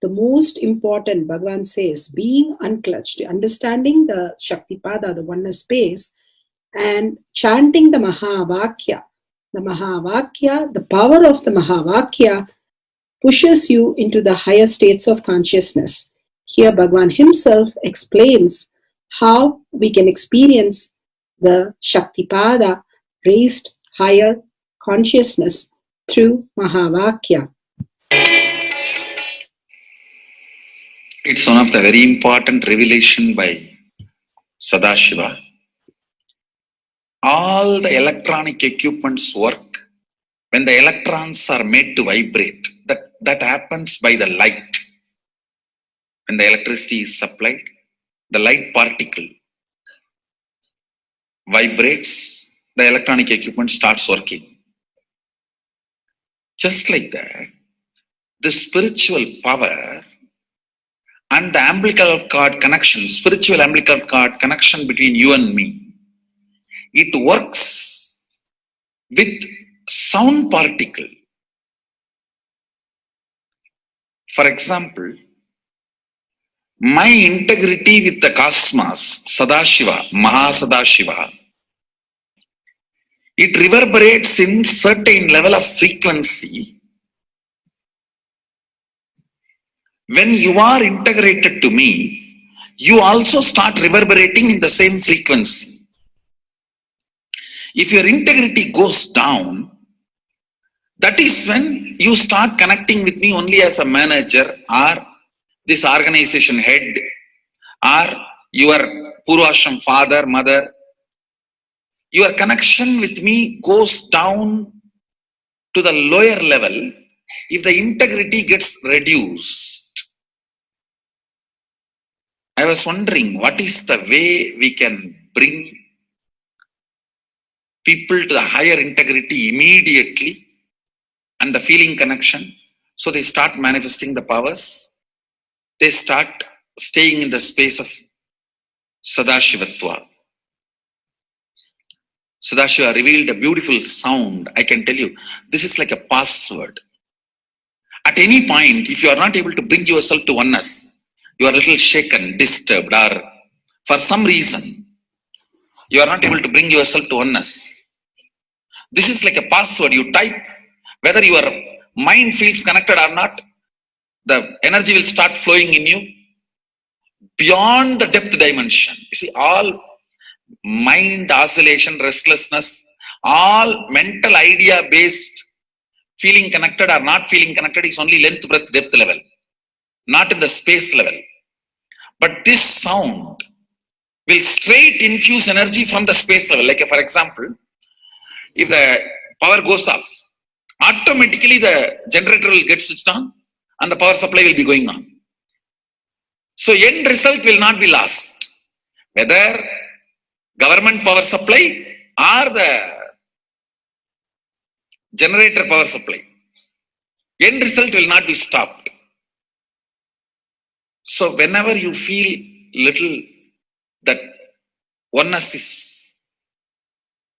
The most important, Bhagavan says, being unclutched, understanding the Shaktipada, the oneness space, and chanting the Mahavakya. The Mahavakya, the power of the Mahavakya, pushes you into the higher states of consciousness. Here Bhagavan himself explains how we can experience the Shaktipada, raised higher consciousness, through Mahavakya. It's one of the very important revelation by Sadashiva. All the electronic equipments work when the electrons are made to vibrate. That happens by the light. When the electricity is supplied, the light particle vibrates, the electronic equipment starts working. Just like that, the spiritual power and the umbilical cord connection, spiritual umbilical cord connection between you and me, it works with sound particle. For example, my integrity with the cosmos, Sadashiva, Mahasadashiva, it reverberates in certain level of frequency. When you are integrated to me, you also start reverberating in the same frequency. If your integrity goes down, that is when you start connecting with me only as a manager or this organization head or your Purvashram father, mother. Your connection with me goes down to the lower level if the integrity gets reduced. I was wondering, what is the way we can bring people to the higher integrity immediately and the feeling connection, so they start manifesting the powers. They start staying in the space of Sadashivatva. Sadashiva revealed a beautiful sound. I can tell you, this is like a password. At any point, if you are not able to bring yourself to oneness, you are a little shaken, disturbed, or for some reason, you are not able to bring yourself to oneness. This is like a password. You type, whether your mind feels connected or not, the energy will start flowing in you beyond the depth dimension. You see, all mind oscillation, restlessness, all mental idea based feeling connected or not feeling connected is only length, breadth, depth level, not in the space level. But this sound will straight infuse energy from the space level. Like for example, if the power goes off, automatically the generator will get switched on and the power supply will be going on. So end result will not be lost. Whether government power supply or the generator power supply, end result will not be stopped. So whenever you feel little that oneness is,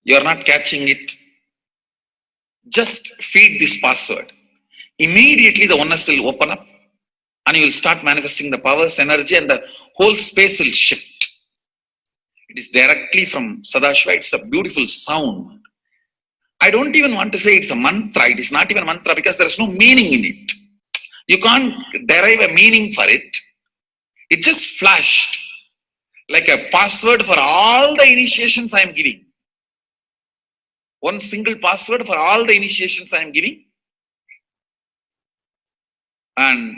you are not catching it, just feed this password. Immediately the oneness will open up and you will start manifesting the powers, energy, and the whole space will shift. It is directly from Sadashiva. It's a beautiful sound. I don't even want to say it's a mantra. It is not even a mantra because there is no meaning in it. You can't derive a meaning for it. It just flashed like a password for all the initiations I am giving. One single password for all the initiations I am giving. And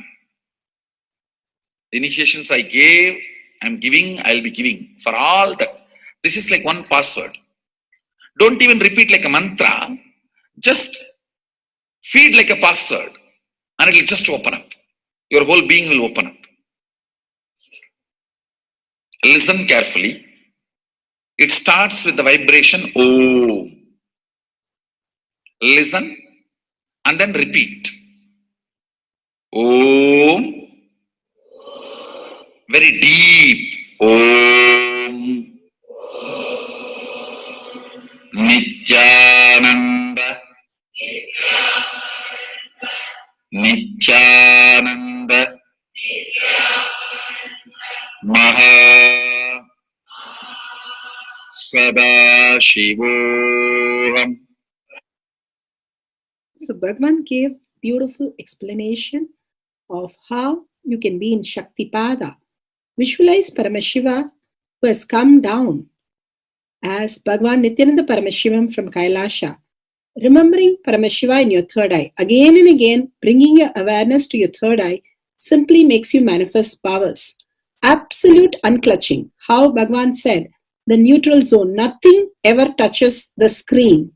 the initiations I gave, I am giving, I will be giving for all that. This is like one password. Don't even repeat like a mantra. Just feed like a password and it will just open up. Your whole being will open up. Listen carefully. It starts with the vibration Om. Listen and then repeat. Om. Very deep. Om. Nithyananda. Nithyananda. Maha Sadashivoham. So Bhagavan gave beautiful explanation of how you can be in Shaktipada. Visualize Paramashiva who has come down as Bhagavan Nithyananda Paramashivam from Kailasha. Remembering Paramashiva in your third eye. Again and again, bringing your awareness to your third eye simply makes you manifest powers. Absolute unclutching. How Bhagavan said, the neutral zone. Nothing ever touches the screen.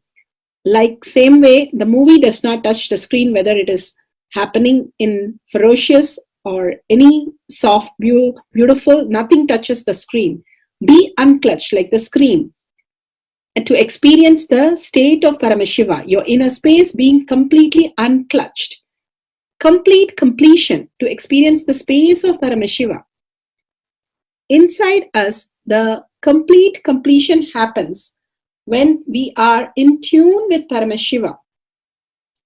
Like same way, the movie does not touch the screen, whether it is happening in ferocious or any soft, beautiful, nothing touches the screen. Be unclutched like the screen. And to experience the state of Paramashiva, your inner space being completely unclutched. Complete completion to experience the space of Paramashiva. Inside us, the complete completion happens when we are in tune with Paramashiva,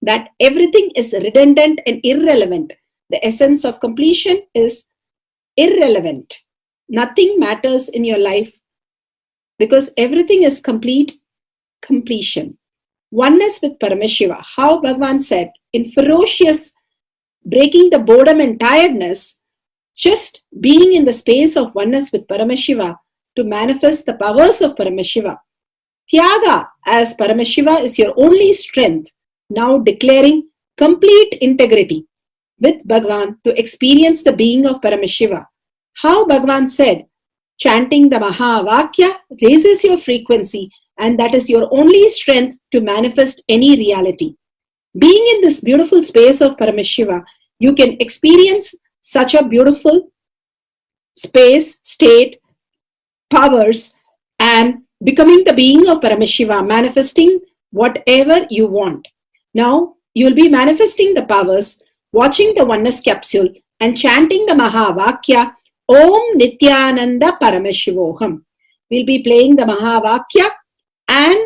that everything is redundant and irrelevant. The essence of completion is irrelevant. Nothing matters in your life because everything is complete completion. Oneness with Paramashiva. How Bhagavan said, in ferocious breaking the boredom and tiredness, just being in the space of oneness with Paramashiva to manifest the powers of Paramashiva. Tyaga as Paramashiva is your only strength, now declaring complete integrity with Bhagavan to experience the being of Paramashiva. How Bhagavan said, chanting the Mahavakya raises your frequency and that is your only strength to manifest any reality. Being in this beautiful space of Paramashiva, you can experience such a beautiful space, state, powers, and becoming the being of Paramashiva, manifesting whatever you want. Now, you will be manifesting the powers, watching the oneness capsule, and chanting the Mahavakya, Om Nithyananda Paramashivoham. We'll be playing the Mahavakya and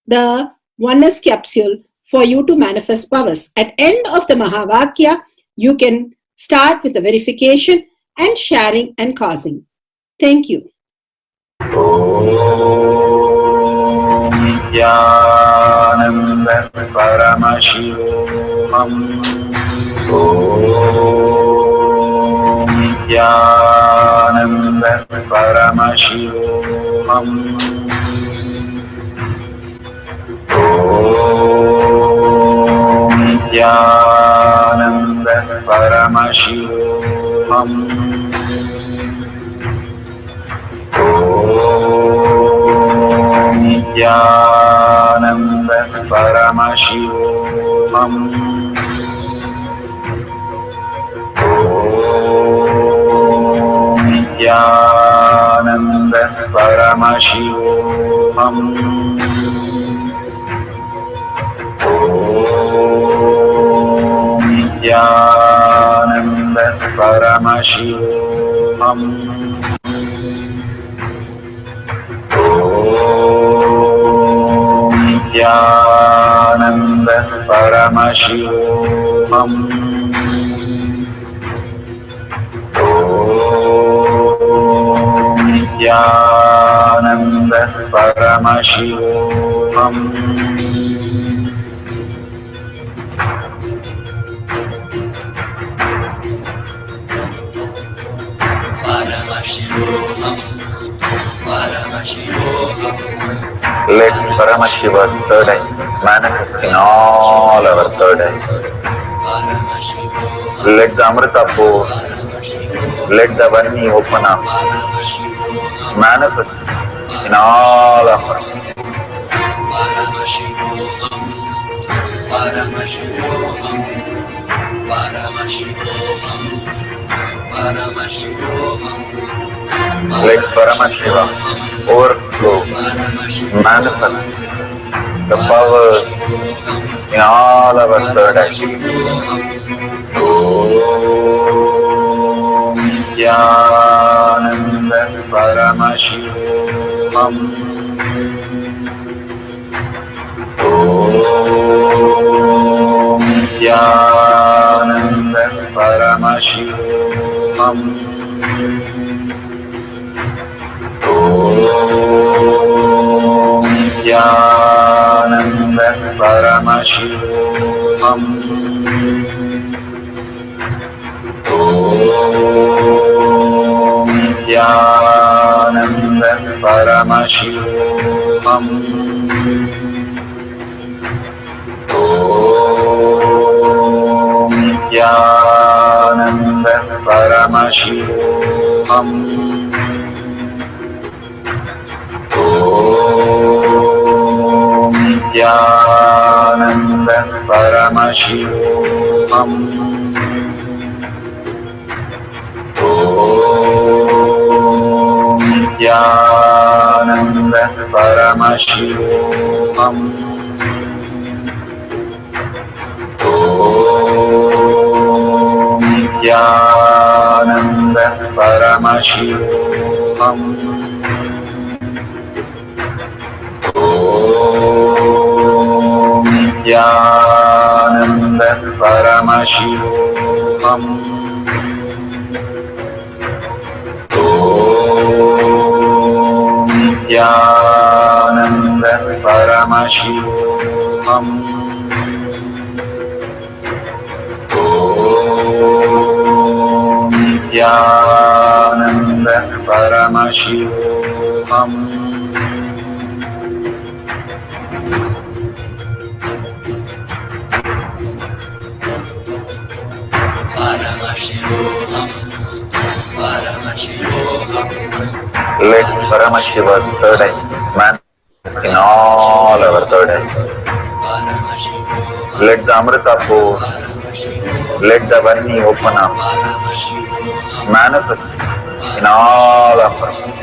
the oneness capsule for you to manifest powers. At end of the Mahavakya, you can start with the verification and sharing and causing. Thank you. Nithyananda Paramashivoham. Nithyananda Paramashivoham. Nithyananda Paramashivoham. Nithyananda Paramashivoham. Nithyananda Paramashivoham. Nithyananda Paramashivoham. Nithyananda Paramashivoham. Nithyananda Paramashivoham. Let Paramashiva's third eye manifest in all our third eyes. Let the Amrita pour, let the Vani open up, manifest in all of us. Let Paramashiva overflow, manifest the powers in all our third eyes. Om Nithyananda Paramashivoham. Om Nithyananda Paramashivoham. Om Nithyananda Paramashivoham. Om Nithyananda Paramashivoham. Om Nithyananda Paramashivoham. Om Nithyananda Paramashivoham. Om Nithyananda Paramashivoham. Om Nithyananda Paramashivoham. Om Nithyananda Paramashivoham. Om Nithyananda Paramashivoham. Om Nithyananda Paramashivoham. Let Paramashiva's third eye manifest in all our third eyes. Let the Amrita pour, let the Vani open up, manifest in all of us.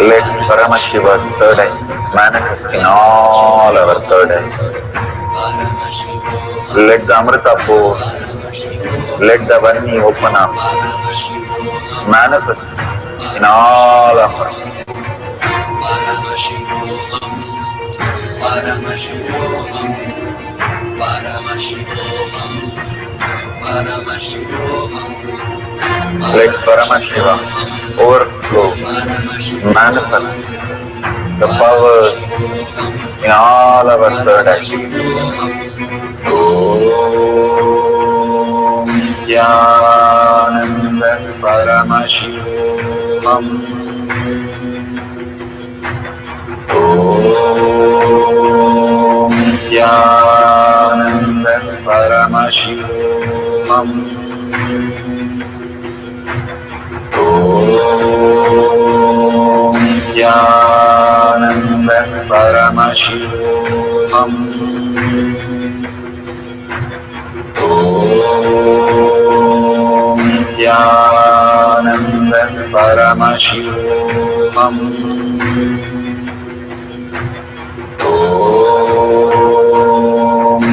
Let Paramashiva's third eye manifest in all our third eyes. Let the Amrita pour, let the Varni open up, manifest in all of us. Let Paramashiva overflow, manifest the powers in all our third eyes. Om Nithyananda Paramashivam. Om Nithyananda Paramashivam. Om Nithyananda Paramashivam. Om Nithyananda Paramashivam. Om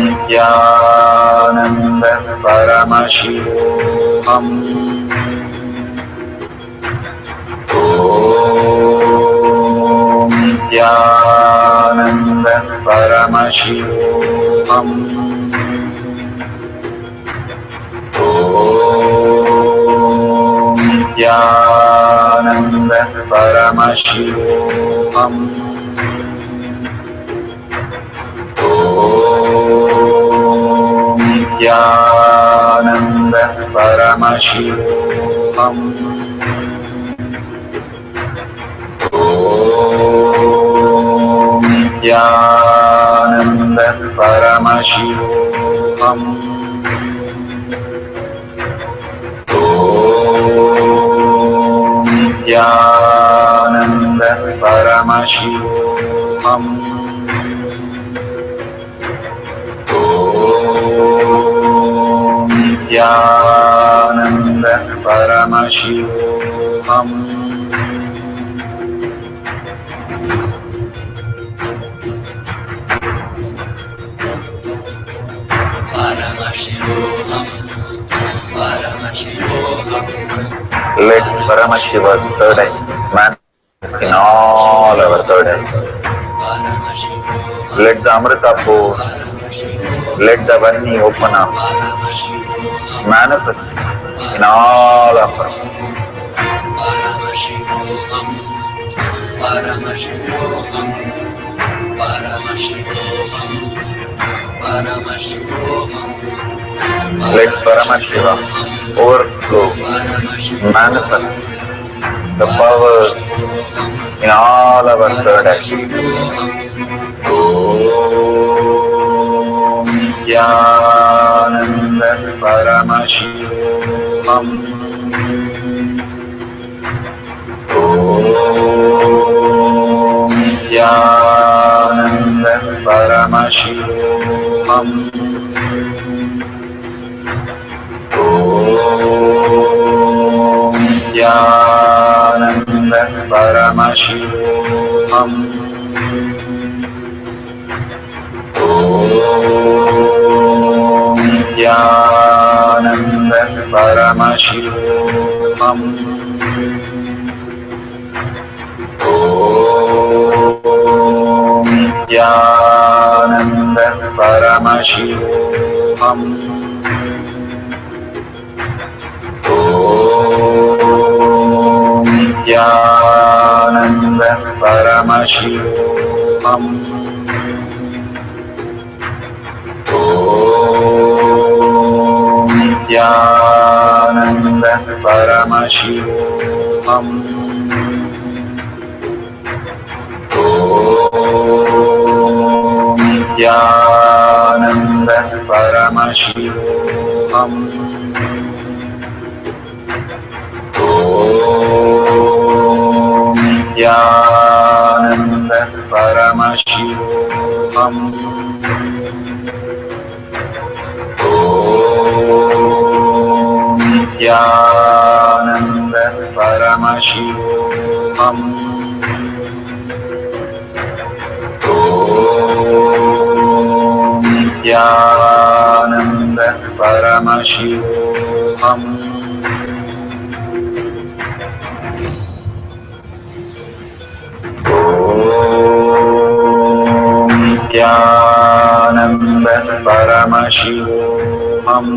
Nithyananda Paramashivam. Om Nithyananda Paramashivam. Om Nithyananda Paramashivam. Om Nithyananda Paramashivam. Om Nithyananda Paramashivam. Om Nithyananda Paramashivam. Om Nithyananda Paramashivam. Let Paramashiva's third eye manifest in all our third eyes. Let the Amrita pour, let the Varni open up, manifest in all of us. Let Paramashiva overflow, manifest the powers in all our third eyes. Om Nithyananda Paramashivam. Om Nithyananda Paramashivam. Om Nithyananda Paramashivam. Om Nithyananda Paramashivam. Om Nithyananda Paramashivam. Om Nithyananda Paramashivam. Om Nithyananda Paramashivam. Om Nithyananda Paramashivam. Om Nithyananda Paramashivam. Om Nithyananda Paramashivoham. Nithyananda Paramashivoham. Nithyananda Paramashivoham.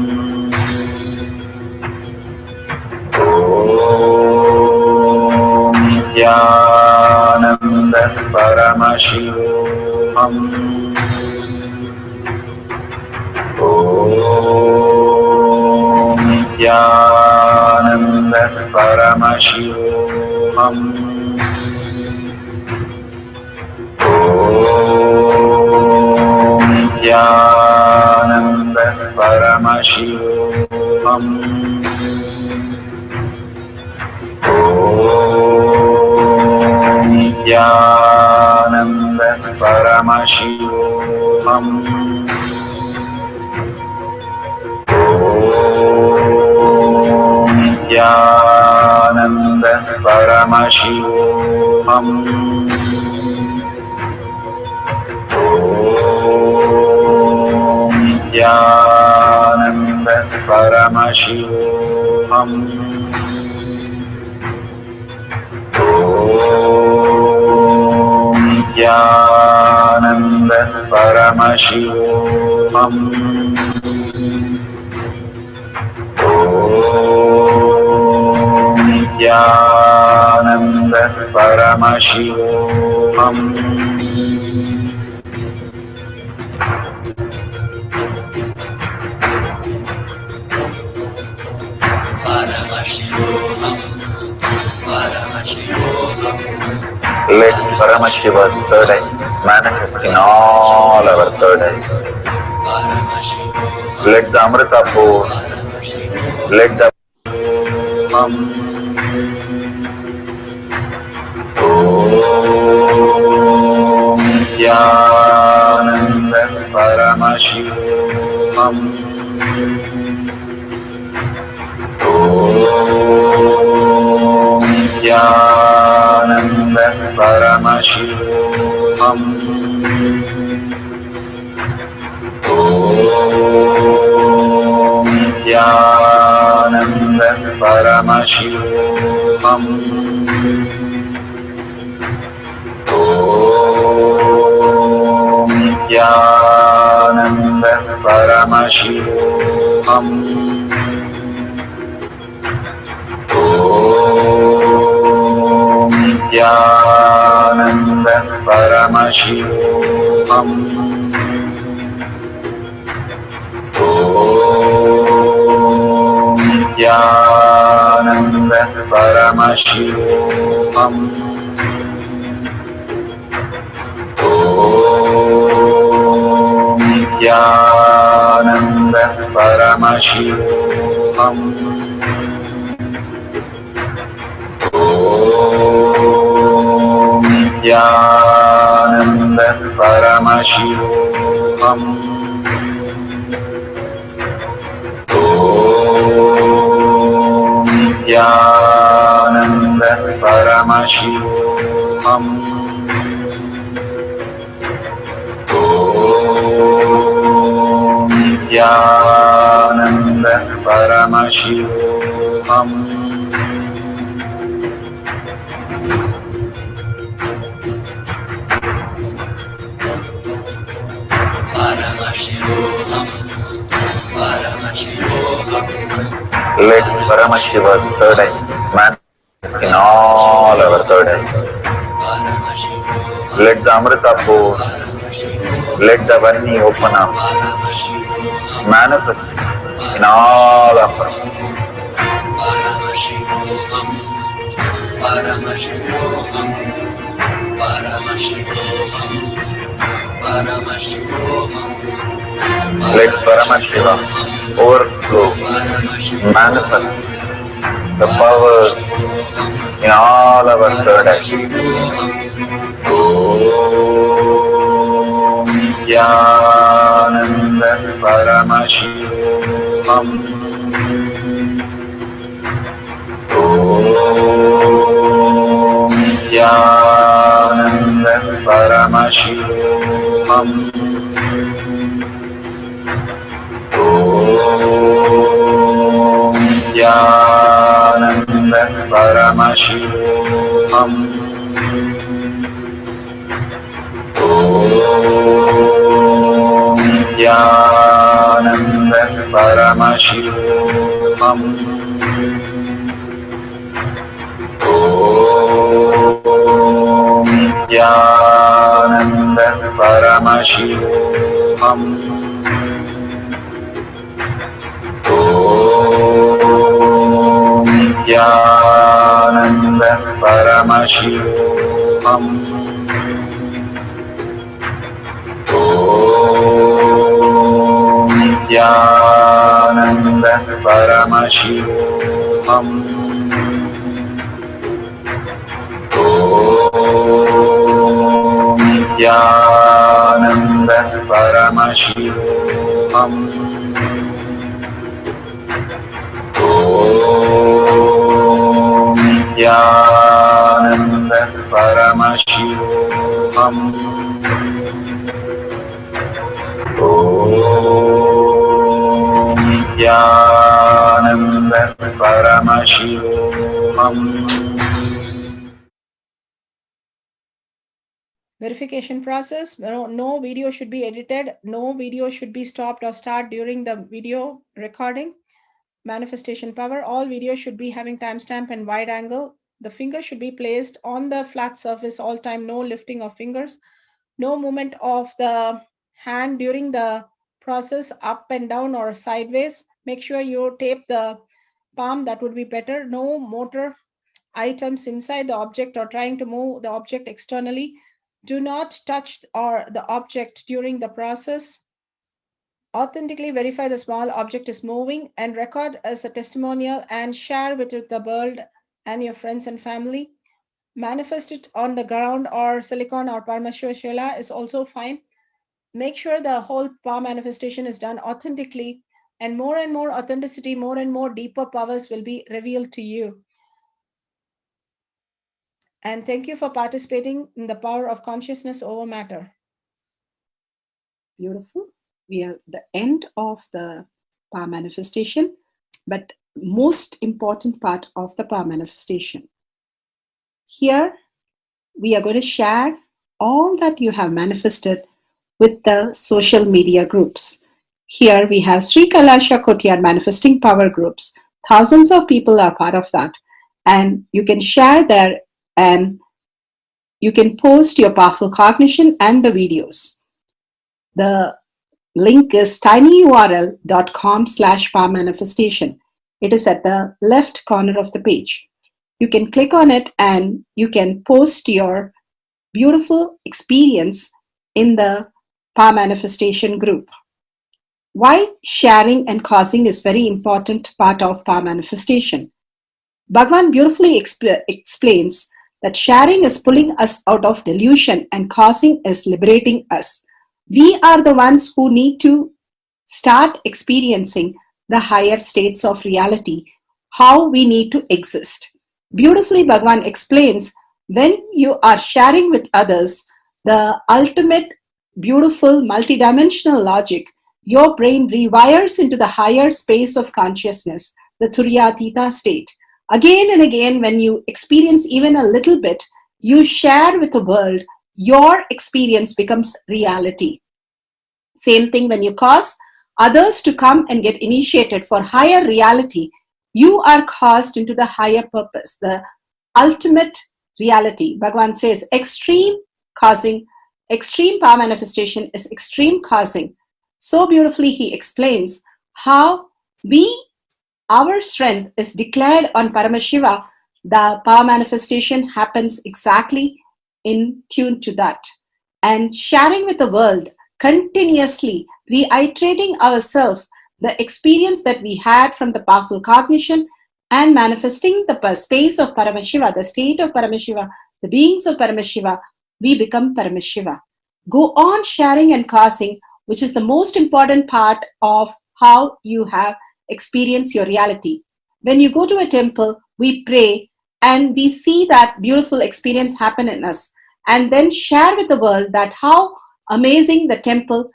Nithyananda Paramashivoham. Nithyananda Paramashivoham. Nithyananda Paramashivoham. Nithyananda Paramashivoham. Nithyananda Paramashivoham. Nithyananda Paramashivoham. Nithyananda Paramashivoham. Nithyananda Paramashivoham. Let Paramashiva's third eye manifest in all our third eyes. Let the Amrita pour, let the Nithyananda Paramashivoham. Nithyananda Paramashivoham. Nithyananda Paramashivoham. Nithyananda Paramashivoham. Nithyananda Paramashivoham. Nithyananda Paramashivoham. Nithyananda Paramashivoham. Nithyananda Paramashivoham. Nithyananda Paramashivoham. Nithyananda Paramashivoham. Let Paramashiva's third eye manifest in all our third eyes. Let the Amrita pour, let the Varni open up, manifest in all of us. Let Paramashiva overflow, manifest the powers in all our third eyes. Om Nithyananda Paramashivoham. Om Paramashivoham. Om Nithyananda Paramashivoham. Om Nithyananda Paramashivoham. Om Nithyananda Paramashivoham. Om Nithyananda Paramashivoham. Om Nithyananda Paramashivoham. Om Nithyananda Paramashivoham. Om Nithyananda Paramashivoham. Om Nithyananda Paramashivoham. Verification process. No video should be edited. No video should be stopped or start during the video recording. Manifestation power. All videos should be having timestamp and wide angle. The finger should be placed on the flat surface all time. No lifting of fingers. No movement of the hand during the process up and down or sideways. Make sure you tape the palm. That would be better. No motor items inside the object or trying to move the object externally. Do not touch the object during the process. Authentically verify the small object is moving and record as a testimonial and share with the world and your friends and family. Manifest it on the ground or silicon or Paramashiva Shila is also fine. Make sure the whole power manifestation is done authentically, and more authenticity, more and more deeper powers will be revealed to you. And thank you for participating in the power of consciousness over matter. Beautiful. We are at the end of the power manifestation, but most important part of the power manifestation. Here, we are going to share all that you have manifested with the social media groups. Here we have Sri Kailasha Kotyar manifesting power groups. Thousands of people are part of that. And you can share there and you can post your powerful cognition and the videos. The link is tinyurl.com/power manifestation. It is at the left corner of the page. You can click on it and you can post your beautiful experience in the power manifestation group. Why sharing and causing is very important part of power manifestation. Bhagavan beautifully explains that sharing is pulling us out of delusion and causing is liberating us. We are the ones who need to start experiencing the higher states of reality, how we need to exist. Beautifully, Bhagavan explains when you are sharing with others the ultimate beautiful multidimensional logic, your brain rewires into the higher space of consciousness, the Turyatita state. Again and again, when you experience even a little bit, you share with the world, your experience becomes reality. Same thing when you cause others to come and get initiated for higher reality, you are caused into the higher purpose, the ultimate reality. Bhagavan says extreme causing, extreme power manifestation is extreme causing. So beautifully he explains how our strength is declared on Paramashiva. The power manifestation happens exactly in tune to that. And sharing with the world, continuously reiterating ourselves the experience that we had from the powerful cognition and manifesting the space of Paramashiva, the state of Paramashiva, the beings of Paramashiva, we become Paramashiva. Go on sharing and causing, which is the most important part of how you have experienced your reality. When you go to a temple, we pray and we see that beautiful experience happen in us. and then share with the world that how amazing the temple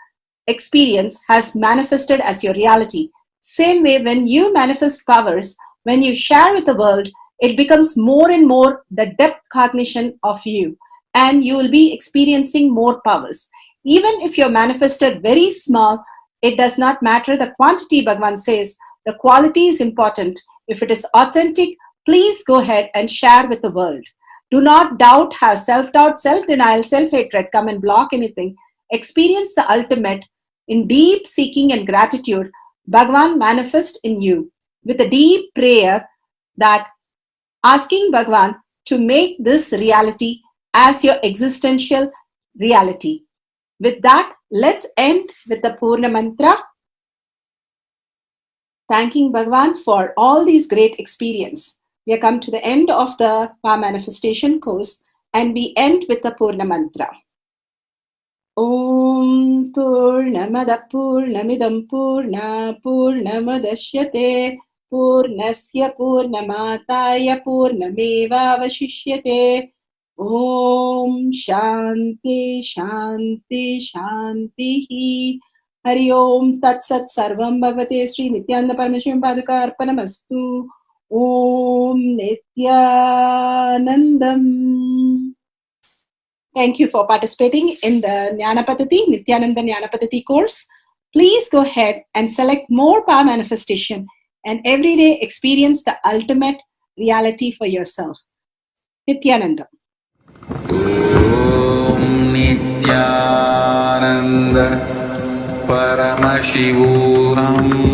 experience has manifested as your reality. Same way, when you manifest powers, when you share with the world, it becomes more and more the depth cognition of you, and you will be experiencing more powers. Even if you're manifested very small, it does not matter the quantity, Bhagavan says. The quality is important. If it is authentic, please go ahead and share with the world. Do not doubt, have self-doubt, self-denial, self-hatred come and block anything. Experience the ultimate in deep seeking and gratitude. Bhagavan manifest in you with a deep prayer, that asking Bhagavan to make this reality as your existential reality. With that, let's end with the Purna Mantra, thanking Bhagavan for all these great experience. We have come to the end of the Power Manifestation course, and we end with the Purna Mantra. Om Purnamada Purnamidam Purna Purnamudashyate Purnasya Purnamataya Purnameva Vashishyate. Om Shanti Shanti Shanti. Hari Om Tat Sat Sarvam Bhagavate Sri Nithyananda Paramashiva Padaka Arpanamastu. Om Nithyanandam. Thank you for participating in the Jnana Paddhati, Nithyananda Jnana Paddhati course. Please go ahead and select more power manifestation and every day experience the ultimate reality for yourself. Nithyananda. Om Nithyananda Paramashivoham